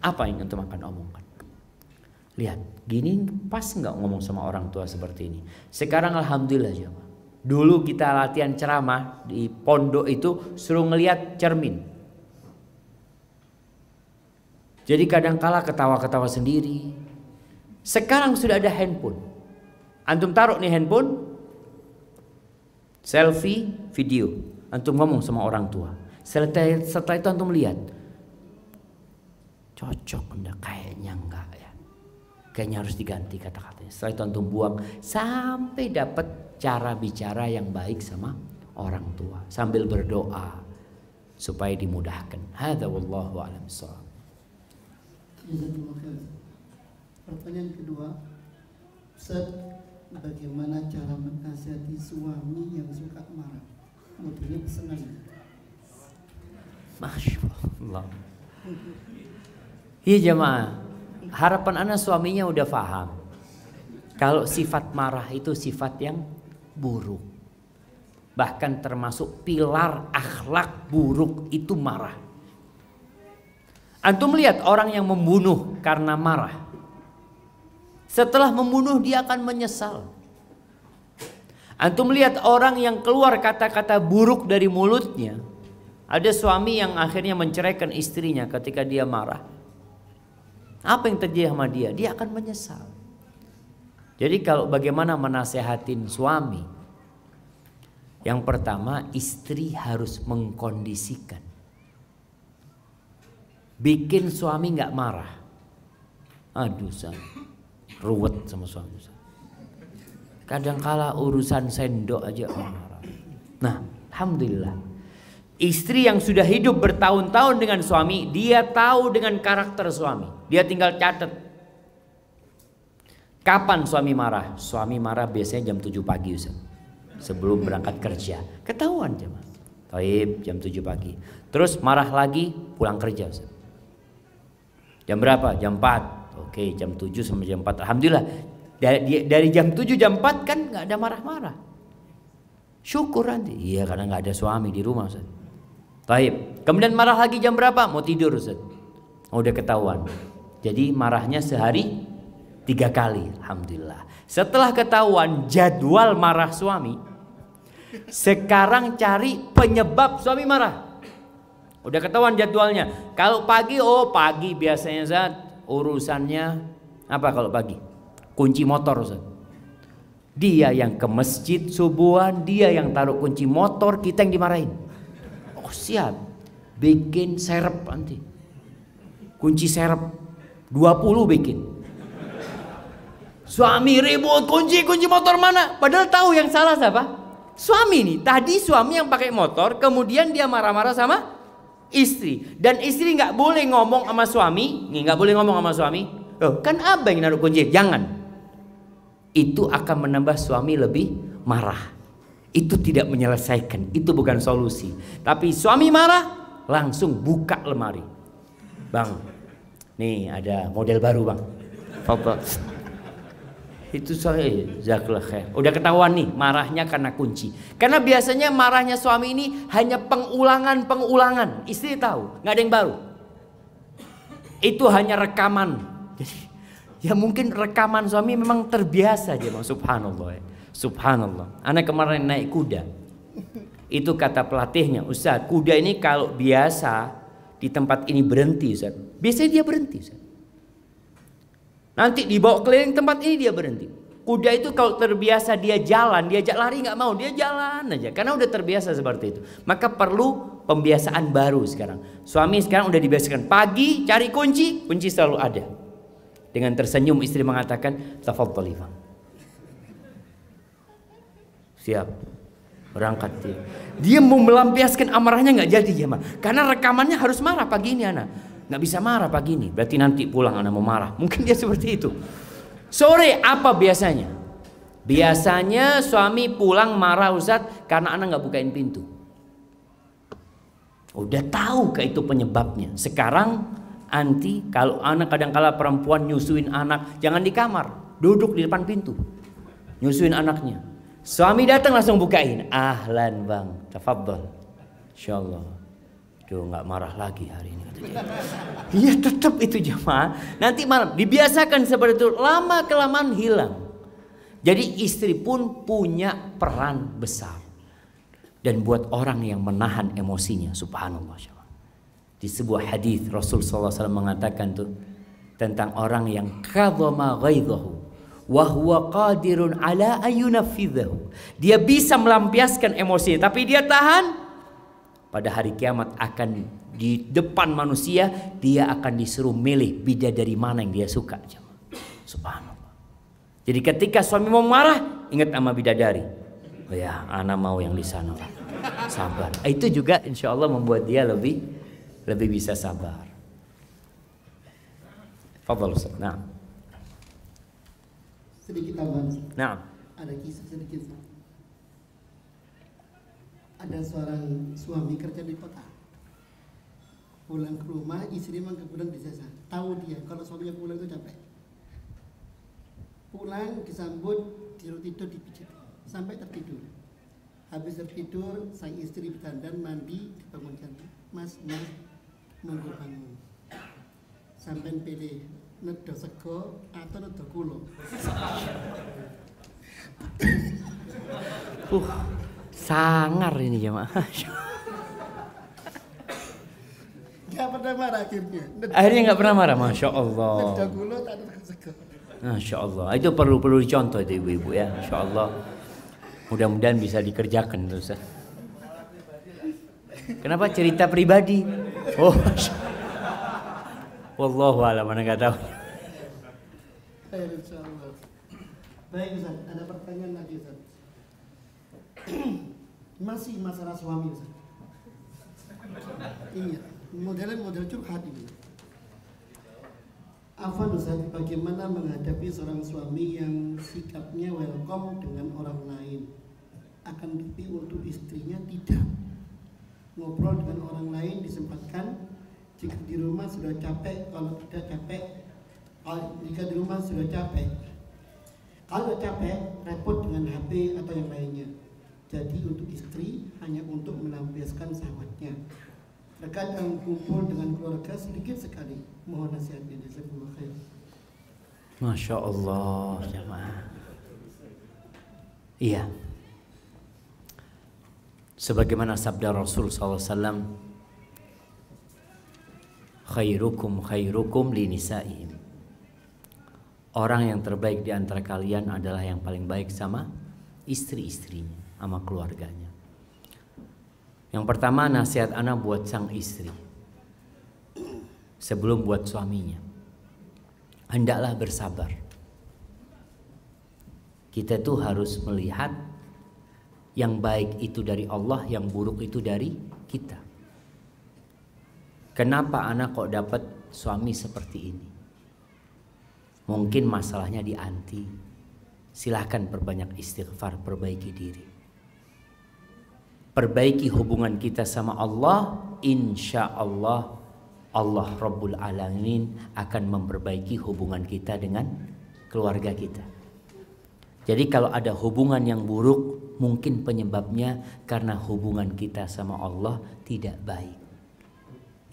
Apa yang antum akan omongkan? Lihat, gini pas nggak ngomong sama orang tua seperti ini? Sekarang alhamdulillah jemaah. Dulu kita latihan ceramah di pondok itu suruh ngelihat cermin. Jadi kadang-kala ketawa-ketawa sendiri. Sekarang sudah ada handphone. Antum taruh nih handphone, Selfie, video. Antum ngomong sama orang tua. Setelah itu antum lihat. Cocok enggak? Kayaknya enggak ya. Kayaknya harus diganti kata-katanya. Setelah itu antum buang sampai dapat cara bicara yang baik sama orang tua. Sambil berdoa supaya dimudahkan. Hadza wallahu a'lam bissawab. Pertanyaan kedua, Ustaz, bagaimana cara menasihati suami yang suka marah? Motifnya pesanan. Masya Allah. Iya jemaah, harapan anak suaminya udah paham. Kalau sifat marah itu sifat yang buruk. Bahkan termasuk pilar akhlak buruk itu marah. Antum lihat orang yang membunuh karena marah. Setelah membunuh dia akan menyesal. Antum lihat orang yang keluar kata-kata buruk dari mulutnya. Ada suami yang akhirnya menceraikan istrinya ketika dia marah. Apa yang terjadi sama dia? Dia akan menyesal. Jadi kalau bagaimana menasehatin suami? Yang pertama, istri harus mengkondisikan. Bikin suami nggak marah. Aduh, ruwet sama suami. Kadangkala urusan sendok aja marah. Nah, alhamdulillah. Istri yang sudah hidup bertahun-tahun dengan suami, dia tahu dengan karakter suami. Dia tinggal catat. Kapan suami marah? Suami marah biasanya jam 7 pagi, Ustaz. Sebelum berangkat kerja. Ketahuan jemaah. Taib, jam 7 pagi. Terus marah lagi pulang kerja, Ustaz. Jam berapa? Jam 4. Oke, jam 7 sampai jam 4. Alhamdulillah. Dari jam 7 jam 4 kan nggak ada marah-marah. Syukur nanti. Iya, karena nggak ada suami di rumah, Ustaz. Taib. Kemudian marah lagi jam berapa? Mau tidur, Ustaz. Udah ketahuan. Jadi marahnya sehari 3 kali. Alhamdulillah. Setelah ketahuan jadwal marah suami, sekarang cari penyebab suami marah. Udah ketahuan jadwalnya. Kalau pagi, pagi biasanya Ustaz urusannya apa kalau pagi? Kunci motor, Ustaz. Dia yang ke masjid subuhan, dia yang taruh kunci motor, kita yang dimarahin. Oh siap, bikin serep nanti. Kunci serep 20 bikin. Suami ribut, kunci motor mana? Padahal tahu yang salah siapa? Suami nih. Tadi suami yang pakai motor, kemudian dia marah-marah sama istri. Dan istri nggak boleh ngomong sama suami, nggak boleh ngomong sama suami. Oh, kan abang yang naruh kunci, jangan. Itu akan menambah suami lebih marah. Itu tidak menyelesaikan, itu bukan solusi. Tapi suami marah, langsung buka lemari. Bang, nih ada model baru bang. Foto. Itu saya jazakallah khair. Udah ketahuan nih marahnya karena kunci. Karena biasanya marahnya suami ini hanya pengulangan. Istri tahu, nggak ada yang baru. Itu hanya rekaman. Jadi ya mungkin rekaman suami memang terbiasa aja, bang. Subhanallah. Subhanallah. Anak kemarin naik kuda. Itu kata pelatihnya, Ustaz, kuda ini kalau biasa di tempat ini berhenti, Ustaz. Biasanya dia berhenti, Ustaz. Nanti dibawa keliling tempat ini dia berhenti. Kuda itu kalau terbiasa dia jalan, diajak lari nggak mau, dia jalan aja karena udah terbiasa seperti itu. Maka perlu pembiasaan baru sekarang. Suami sekarang udah dibiasakan pagi cari kunci selalu ada. Dengan tersenyum istri mengatakan, "Tafadhali, Bang." Siap. Berangkat dia. Dia mau melampiaskan amarahnya nggak jadi ya, Mak. Karena rekamannya harus marah pagi ini anak. Nggak bisa marah pagi ini, berarti nanti pulang anak mau marah. Mungkin dia seperti itu. Sore apa biasanya? Biasanya suami pulang marah, Ustaz, karena anak nggak bukain pintu. Udah tahu ke itu penyebabnya. Sekarang anti kalau anak kadang-kala perempuan nyusuin anak, jangan di kamar, duduk di depan pintu, nyusuin anaknya. Suami datang langsung bukain. Ahlan bang, tafadhol. Insyaallah. Duh, nggak marah lagi hari ini. Iya tetap itu jemaah. Nanti malam dibiasakan seperti itu, lama kelamaan hilang. Jadi istri pun punya peran besar. Dan buat orang yang menahan emosinya, subhanallah. Di sebuah hadis Rasul SAW mengatakan tuh tentang orang yang kadhama ghaidhahu wa huwa qadirun ala ayyunafidhahu. Dia bisa melampiaskan emosinya, tapi dia tahan. Pada hari kiamat akan di depan manusia, dia akan disuruh milih bidadari mana yang dia suka. Subhanallah. Jadi ketika suami mau marah, ingat sama bidadari. Oh ya, ana mau yang di sana. Sabar. Itu juga insya Allah membuat dia lebih bisa sabar. Fadhal Ustaz. Nah. Sedikit tambahan. Nah. Ada kisah sedikit. Ada seorang suami kerja di kota. Pulang ke rumah, istri memang kemudian disesat. Tahu dia kalau suaminya pulang itu capek. Pulang disambut, tidur dipijit sampai tertidur. Habis tertidur, sang istri berdandan, mandi, dibangunkan. Mas, monggo bangun. Sampai pilih nedo sego atau nedo kulo. Sangar ini jemaah. Gak pernah marah akhirnya. Akhirnya nggak pernah marah, masya Allah. Nedo kulo tak ada sego. Masya Allah. Itu perlu dicontoh itu ibu-ibu ya, masya Allah. Mudah-mudahan bisa dikerjakan terus. Kenapa cerita pribadi? Oh, wallahu a'lam, mana nggak tahu. Insyaallah. Baik Ustaz, ada pertanyaan lagi Ustaz. Masih masalah suami Ustaz. Ini model curhat ini. Afwan Ustaz, bagaimana menghadapi seorang suami yang sikapnya welcome dengan orang lain, akan tapi untuk istrinya tidak. Ngobrol dengan orang lain disempatkan, jika di rumah sudah capek, kalau tidak capek, jika di rumah sudah capek, kalau capek repot dengan HP atau yang lainnya. Jadi untuk istri hanya untuk melampiaskan syahwatnya. Terkadang kumpul dengan keluarga sedikit sekali. Mohon nasihatnya, jazakumullah khair. Masya Allah jemaah. Iya. Sebagaimana sabda Rasul SAW, khairukum li nisaihim. Orang yang terbaik di antara kalian adalah yang paling baik sama istri-istrinya, sama keluarganya. Yang pertama nasihat anak buat sang istri, sebelum buat suaminya, hendaklah bersabar. Kita tuh harus melihat yang baik itu dari Allah, yang buruk itu dari kita. Kenapa anak kok dapat suami seperti ini? Mungkin masalahnya di anti. Silahkan perbanyak istighfar, perbaiki diri. Perbaiki hubungan kita sama Allah, insya Allah Allah Rabbul Alamin akan memperbaiki hubungan kita dengan keluarga kita. Jadi kalau ada hubungan yang buruk, mungkin penyebabnya karena hubungan kita sama Allah tidak baik.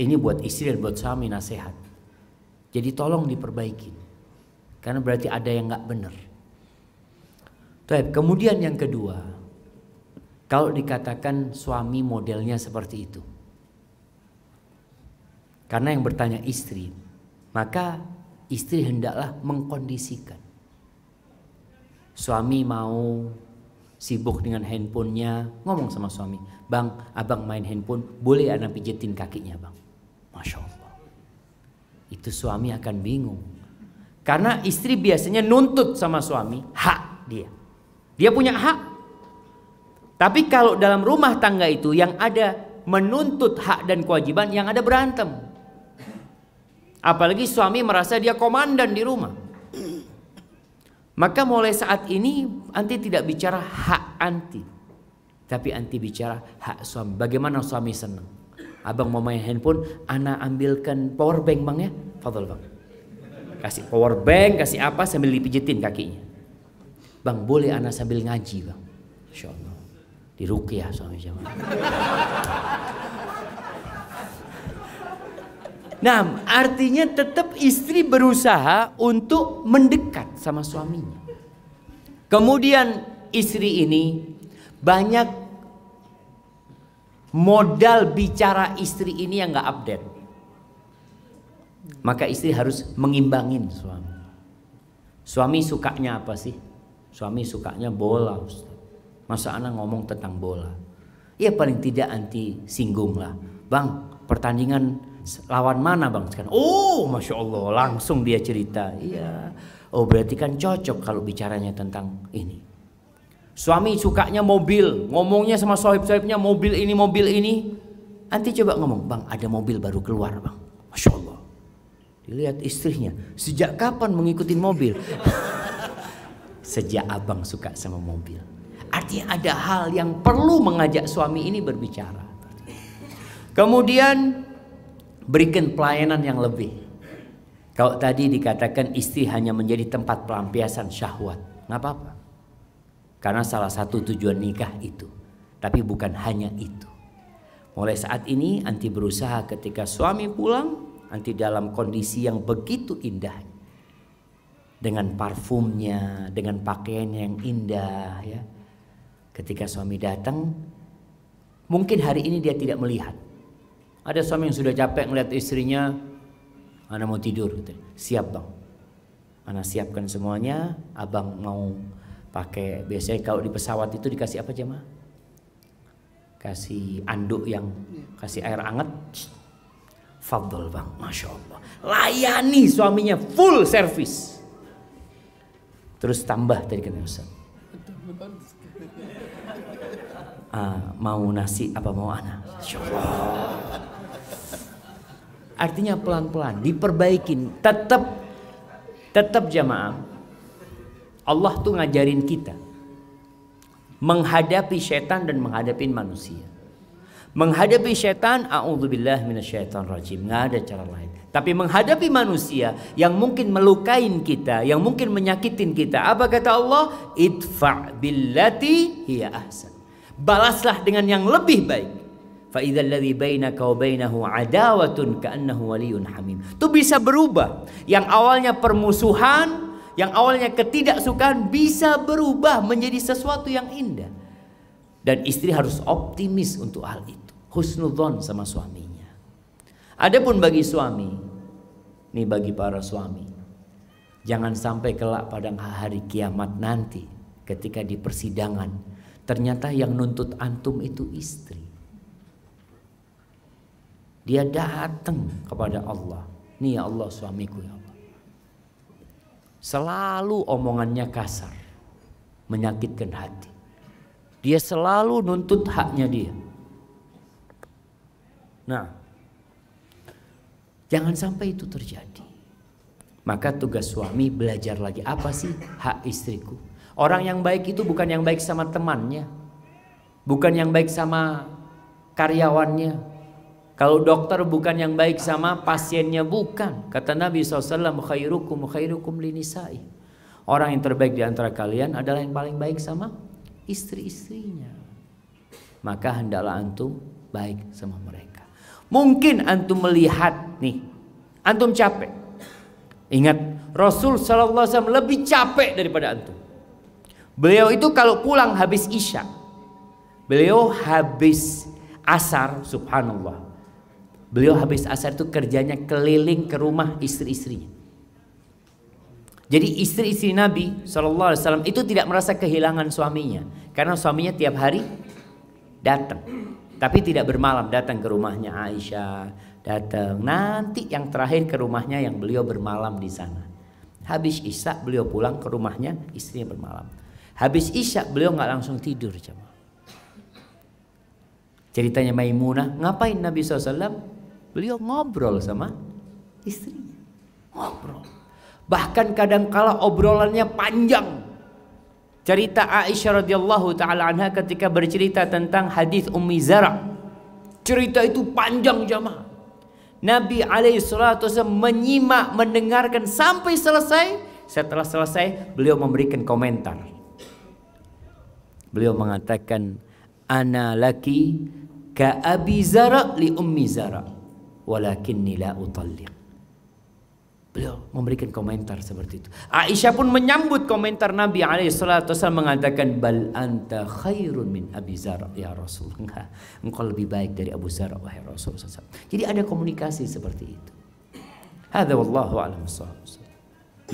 Ini buat istri dan buat suami nasihat. Jadi tolong diperbaiki, karena berarti ada yang nggak benar. Kemudian yang kedua, kalau dikatakan suami modelnya seperti itu, karena yang bertanya istri, maka istri hendaklah mengkondisikan. Suami mau sibuk dengan handphonenya, ngomong sama suami, "Bang, abang main handphone, boleh anak pijetin kakinya bang?" Masya Allah. Itu suami akan bingung. Karena istri biasanya nuntut sama suami, hak dia. Dia punya hak. Tapi kalau dalam rumah tangga itu yang ada menuntut hak dan kewajiban, yang ada berantem. Apalagi suami merasa dia komandan di rumah. Maka mulai saat ini anti tidak bicara hak anti, tapi anti bicara hak suami. Bagaimana suami senang? Abang mau main handphone, ana ambilkan power bank bang ya, fadhol bang. Kasih power bank, kasih apa sambil dipijitin kakinya. Bang boleh ana sambil ngaji bang, Insya Allah. Di ruqyah suami jamaah. Nah, artinya tetap istri berusaha untuk mendekat sama suaminya. Kemudian istri ini banyak modal bicara istri ini yang nggak update. Maka istri harus mengimbangin suami. Suami sukanya apa sih? Suami sukanya bola, Ustaz. Masa anak ngomong tentang bola? Ya paling tidak anti singgung lah. Bang, pertandingan lawan mana bang sekarang? Oh, Masya Allah, langsung dia cerita. Iya. Oh, berarti kan cocok kalau bicaranya tentang ini. Suami sukanya mobil, ngomongnya sama sohib-sohibnya mobil ini. Nanti coba ngomong, bang ada mobil baru keluar bang. Masya Allah. Dilihat istrinya, sejak kapan mengikuti mobil? Sejak abang suka sama mobil. Artinya ada hal yang perlu mengajak suami ini berbicara. Kemudian berikan pelayanan yang lebih. Kalau tadi dikatakan istri hanya menjadi tempat pelampiasan syahwat, nggak apa-apa. Karena salah satu tujuan nikah itu. Tapi bukan hanya itu. Mulai saat ini anti berusaha ketika suami pulang, anti dalam kondisi yang begitu indah. Dengan parfumnya, dengan pakaian yang indah ya. Ketika suami datang, mungkin hari ini dia tidak melihat. Ada suami yang sudah capek melihat istrinya, ana mau tidur gitu. Siap bang, ana siapkan semuanya. Abang mau pakai, biasanya kalau di pesawat itu dikasih apa jemaah? Kasih anduk yang kasih air hangat. Fadl bang, Masya Allah. Layani suaminya full service. Terus tambah tadi kata Ustaz. Mau nasi apa mau anak? Masya Allah. Artinya pelan-pelan diperbaikin. Tetap jamaah. Allah tuh ngajarin kita menghadapi setan dan menghadapi manusia. Menghadapi setan, a'udzubillah minasyaitonirrajim, nggak ada cara lain. Tapi menghadapi manusia yang mungkin melukain kita, yang mungkin menyakitin kita, apa kata Allah? Idfa' billati hiya ahsan. Balaslah dengan yang lebih baik. Fa idzal ladzi bainaka wa bainahu adawatun ka'annahu waliyyun hamim. Itu bisa berubah. Yang awalnya permusuhan, yang awalnya ketidaksukaan bisa berubah menjadi sesuatu yang indah. Dan istri harus optimis untuk hal itu. Husnudzon sama suaminya. Adapun bagi suami, nih bagi para suami, jangan sampai kelak pada hari kiamat nanti ketika di persidangan ternyata yang nuntut antum itu istri. Dia datang kepada Allah. Nih ya Allah suamiku ya Allah. Selalu omongannya kasar, menyakitkan hati. Dia selalu nuntut haknya dia. Nah, jangan sampai itu terjadi. Maka tugas suami belajar lagi, apa sih hak istriku? Orang yang baik itu bukan yang baik sama temannya, bukan yang baik sama karyawannya. Kalau dokter bukan yang baik sama pasiennya, bukan. Kata Nabi SAW, khairukum linisa'i. Orang yang terbaik di antara kalian adalah yang paling baik sama istri-istrinya. Maka hendaklah antum baik sama mereka. Mungkin antum melihat nih, antum capek. Ingat, Rasul SAW lebih capek daripada antum. Beliau itu kalau pulang habis isya, beliau habis asar, subhanallah. Beliau habis asar itu kerjanya keliling ke rumah istri-istrinya. Jadi istri-istri Nabi SAW itu tidak merasa kehilangan suaminya. Karena suaminya tiap hari datang. Tapi tidak bermalam, datang ke rumahnya Aisyah, datang. Nanti yang terakhir ke rumahnya yang beliau bermalam di sana. Habis isya beliau pulang ke rumahnya, istrinya bermalam. Habis isya beliau nggak langsung tidur. Ceritanya Maimunah, ngapain Nabi SAW? Beliau ngobrol sama istrinya. Ngobrol. Bahkan kadang-kala obrolannya panjang. Cerita Aisyah radhiyallahu taala anha ketika bercerita tentang hadis Ummi Zara. Cerita itu panjang jamaah. Nabi alaihi salatu wasallam menyimak, mendengarkan sampai selesai. Setelah selesai beliau memberikan komentar. Beliau mengatakan, ana laki ka Abi Zara li Ummi Zara walakinni la utalliq. Beliau memberikan komentar seperti itu. Aisyah pun menyambut komentar Nabi SAW mengatakan, bal anta khairun min Abi Zara ya Rasul. Engkau lebih baik dari Abu Zara wahai Rasul. Jadi ada komunikasi seperti itu. Hadza wallahu a'lam bissawab.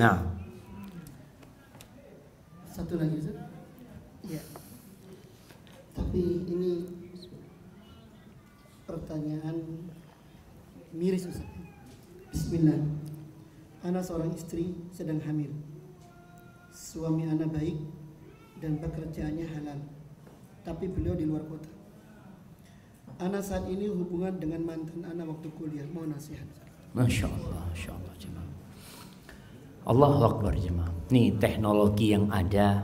Nah, Satu lagi Ustaz. Ya. Tapi ini pertanyaan miris Ustaz. Bismillah. Ana seorang istri sedang hamil. Suami ana baik dan pekerjaannya halal. Tapi beliau di luar kota. Ana saat ini hubungan dengan mantan ana waktu kuliah. Mau nasihat. Masya Allah jemaah. Allahu Akbar jemaah. Nih teknologi yang ada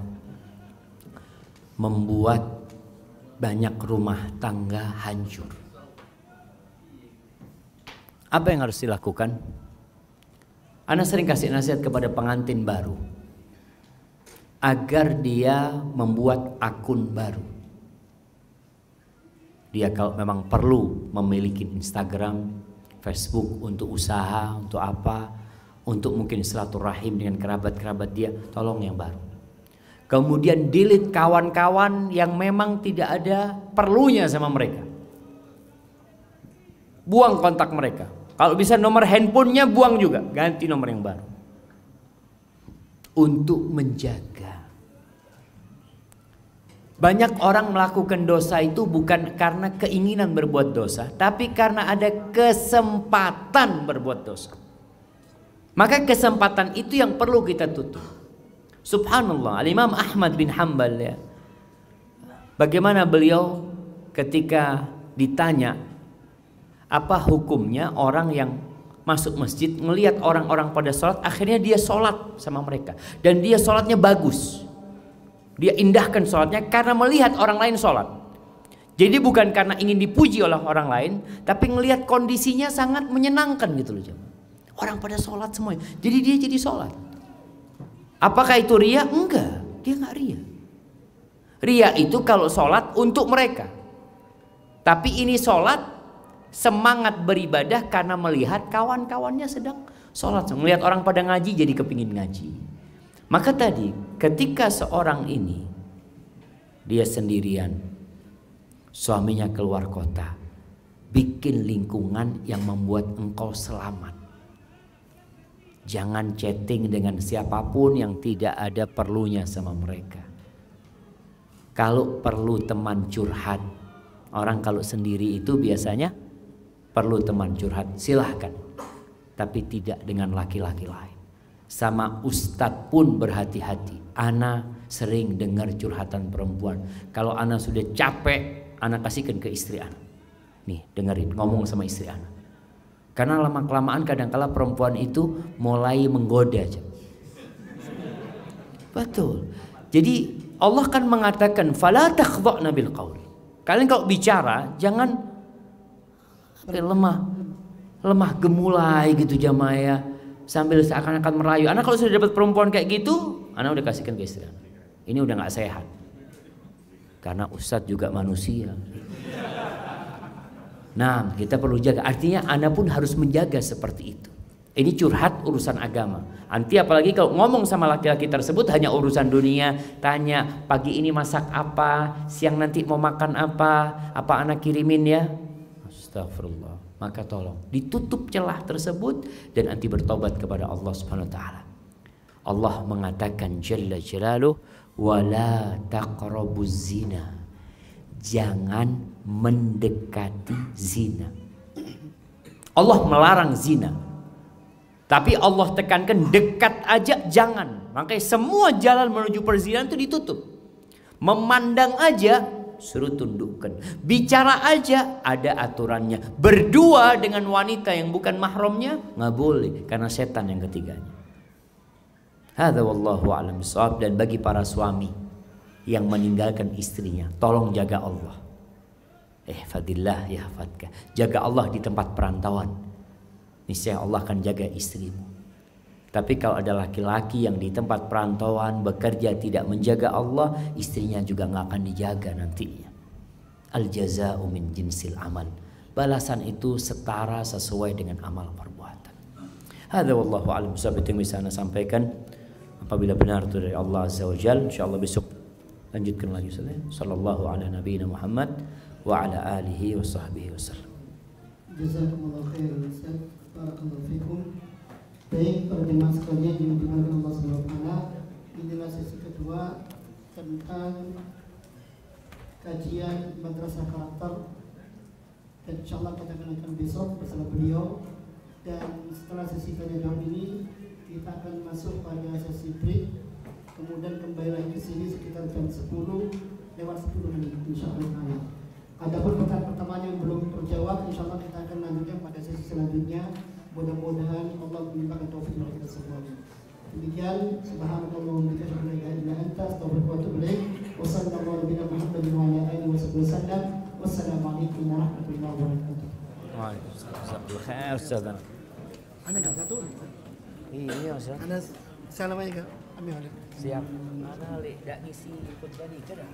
membuat banyak rumah tangga hancur. Apa yang harus dilakukan? Ana sering kasih nasihat kepada pengantin baru agar dia membuat akun baru. Dia kalau memang perlu memiliki Instagram, Facebook untuk usaha, untuk apa, untuk mungkin silaturahim dengan kerabat-kerabat dia, tolong yang baru. Kemudian delete kawan-kawan yang memang tidak ada perlunya sama mereka. Buang kontak mereka. Kalau bisa nomor handphonenya buang juga, ganti nomor yang baru. Untuk menjaga. Banyak orang melakukan dosa itu bukan karena keinginan berbuat dosa, tapi karena ada kesempatan berbuat dosa. Maka kesempatan itu yang perlu kita tutup. Subhanallah, Al-Imam Ahmad bin Hanbal ya. Bagaimana beliau ketika ditanya apa hukumnya orang yang masuk masjid ngelihat orang-orang pada sholat, akhirnya dia sholat sama mereka dan dia sholatnya bagus. Dia indahkan sholatnya karena melihat orang lain sholat. Jadi bukan karena ingin dipuji oleh orang lain, tapi ngelihat kondisinya sangat menyenangkan gitu loh jemaah. Orang pada sholat semuanya, jadi dia jadi sholat. Apakah itu ria? Enggak, dia nggak ria. Ria itu kalau sholat untuk mereka. Tapi ini sholat semangat beribadah karena melihat kawan-kawannya sedang sholat. Melihat orang pada ngaji jadi kepingin ngaji. Maka tadi ketika seorang ini dia sendirian, suaminya keluar kota, bikin lingkungan yang membuat engkau selamat. Jangan chatting dengan siapapun yang tidak ada perlunya sama mereka. Kalau perlu teman curhat, orang kalau sendiri itu biasanya perlu teman curhat, silahkan. Tapi tidak dengan laki-laki lain. Sama ustadz pun berhati-hati. Ana sering dengar curhatan perempuan. Kalau ana sudah capek, ana kasihkan ke istri ana. Nih dengerin, ngomong sama istri ana. Karena lama-kelamaan kadang-kala perempuan itu mulai menggoda. Betul. Jadi Allah kan mengatakan fala takhdha'na bil qaul. Kalian kalau bicara jangan lemah gemulai gitu jamaah ya, sambil seakan-akan merayu. Anak kalau sudah dapat perempuan kayak gitu, anak udah kasihkan ke istri. Ini udah nggak sehat. Karena ustadz juga manusia. Nah, kita perlu jaga. Artinya Anda pun harus menjaga seperti itu. Ini curhat urusan agama. Nanti apalagi kalau ngomong sama laki-laki tersebut hanya urusan dunia, tanya pagi ini masak apa, siang nanti mau makan apa anak kirimin ya. Astagfirullah. Maka tolong ditutup celah tersebut dan nanti bertobat kepada Allah Subhanahu wa taala. Allah mengatakan jalla jalaluhu wala taqrabuz zina. Jangan mendekati zina. Allah melarang zina. Tapi Allah tekankan dekat aja jangan. Makanya semua jalan menuju perzinahan itu ditutup. Memandang aja suruh tundukkan. Bicara aja ada aturannya. Berdua dengan wanita yang bukan mahramnya nggak boleh karena setan yang ketiganya. Hadza wallahu a'lam bishawab. Dan bagi para suami yang meninggalkan istrinya, tolong jaga Allah. Ihfadillah yahfadka. Jaga Allah di tempat perantauan. Niscaya Allah akan jaga istrimu. Tapi kalau ada laki-laki yang di tempat perantauan bekerja tidak menjaga Allah, istrinya juga nggak akan dijaga nantinya. Al jaza'u min jinsil amal. Balasan itu setara sesuai dengan amal perbuatan. Hadza wallahu a'lam bishawab. Itu yang bisa Anda sampaikan. Apabila benar itu dari Allah Azza wa Jalla, insyaallah besok lanjutkan lagi. Sallallahu ala nabiyina Muhammad wa ala alihi wa sahbihi wasallam. Jazakumullah khairan Ustaz. Barakallahu fikum. Baik para jemaah sekalian yang dimuliakan Allah Subhanahu wa taala, inilah sesi kedua tentang kajian madrasah karakter, dan insyaallah kita akan besok bersama beliau. Dan setelah sesi tanya jawab ini kita akan masuk pada sesi break, kemudian kembali lagi ke sini sekitar jam 10 lewat 10 menit insyaallah. Adapun pertanyaan pertama yang belum terjawab, insyaallah kita akan lanjutkan pada sesi selanjutnya. Mudah-mudahan Allah melimpahkan taufik kepada kita semuanya. Demikian, subhanallah wa bihamdihi, asyhadu an la ilaha illa anta, astaghfiruka wa atubu ilaik. Wassallallahu ala Muhammadin wa ala alihi wasallam. Wassalamualaikum warahmatullahi wabarakatuh. Waalaikumsalam. Ustaz. Ana enggak satu. Iya, Ustaz. Ana salam aja, ambil. Siap. Ana lek dak ngisi khutbah ni ke dah.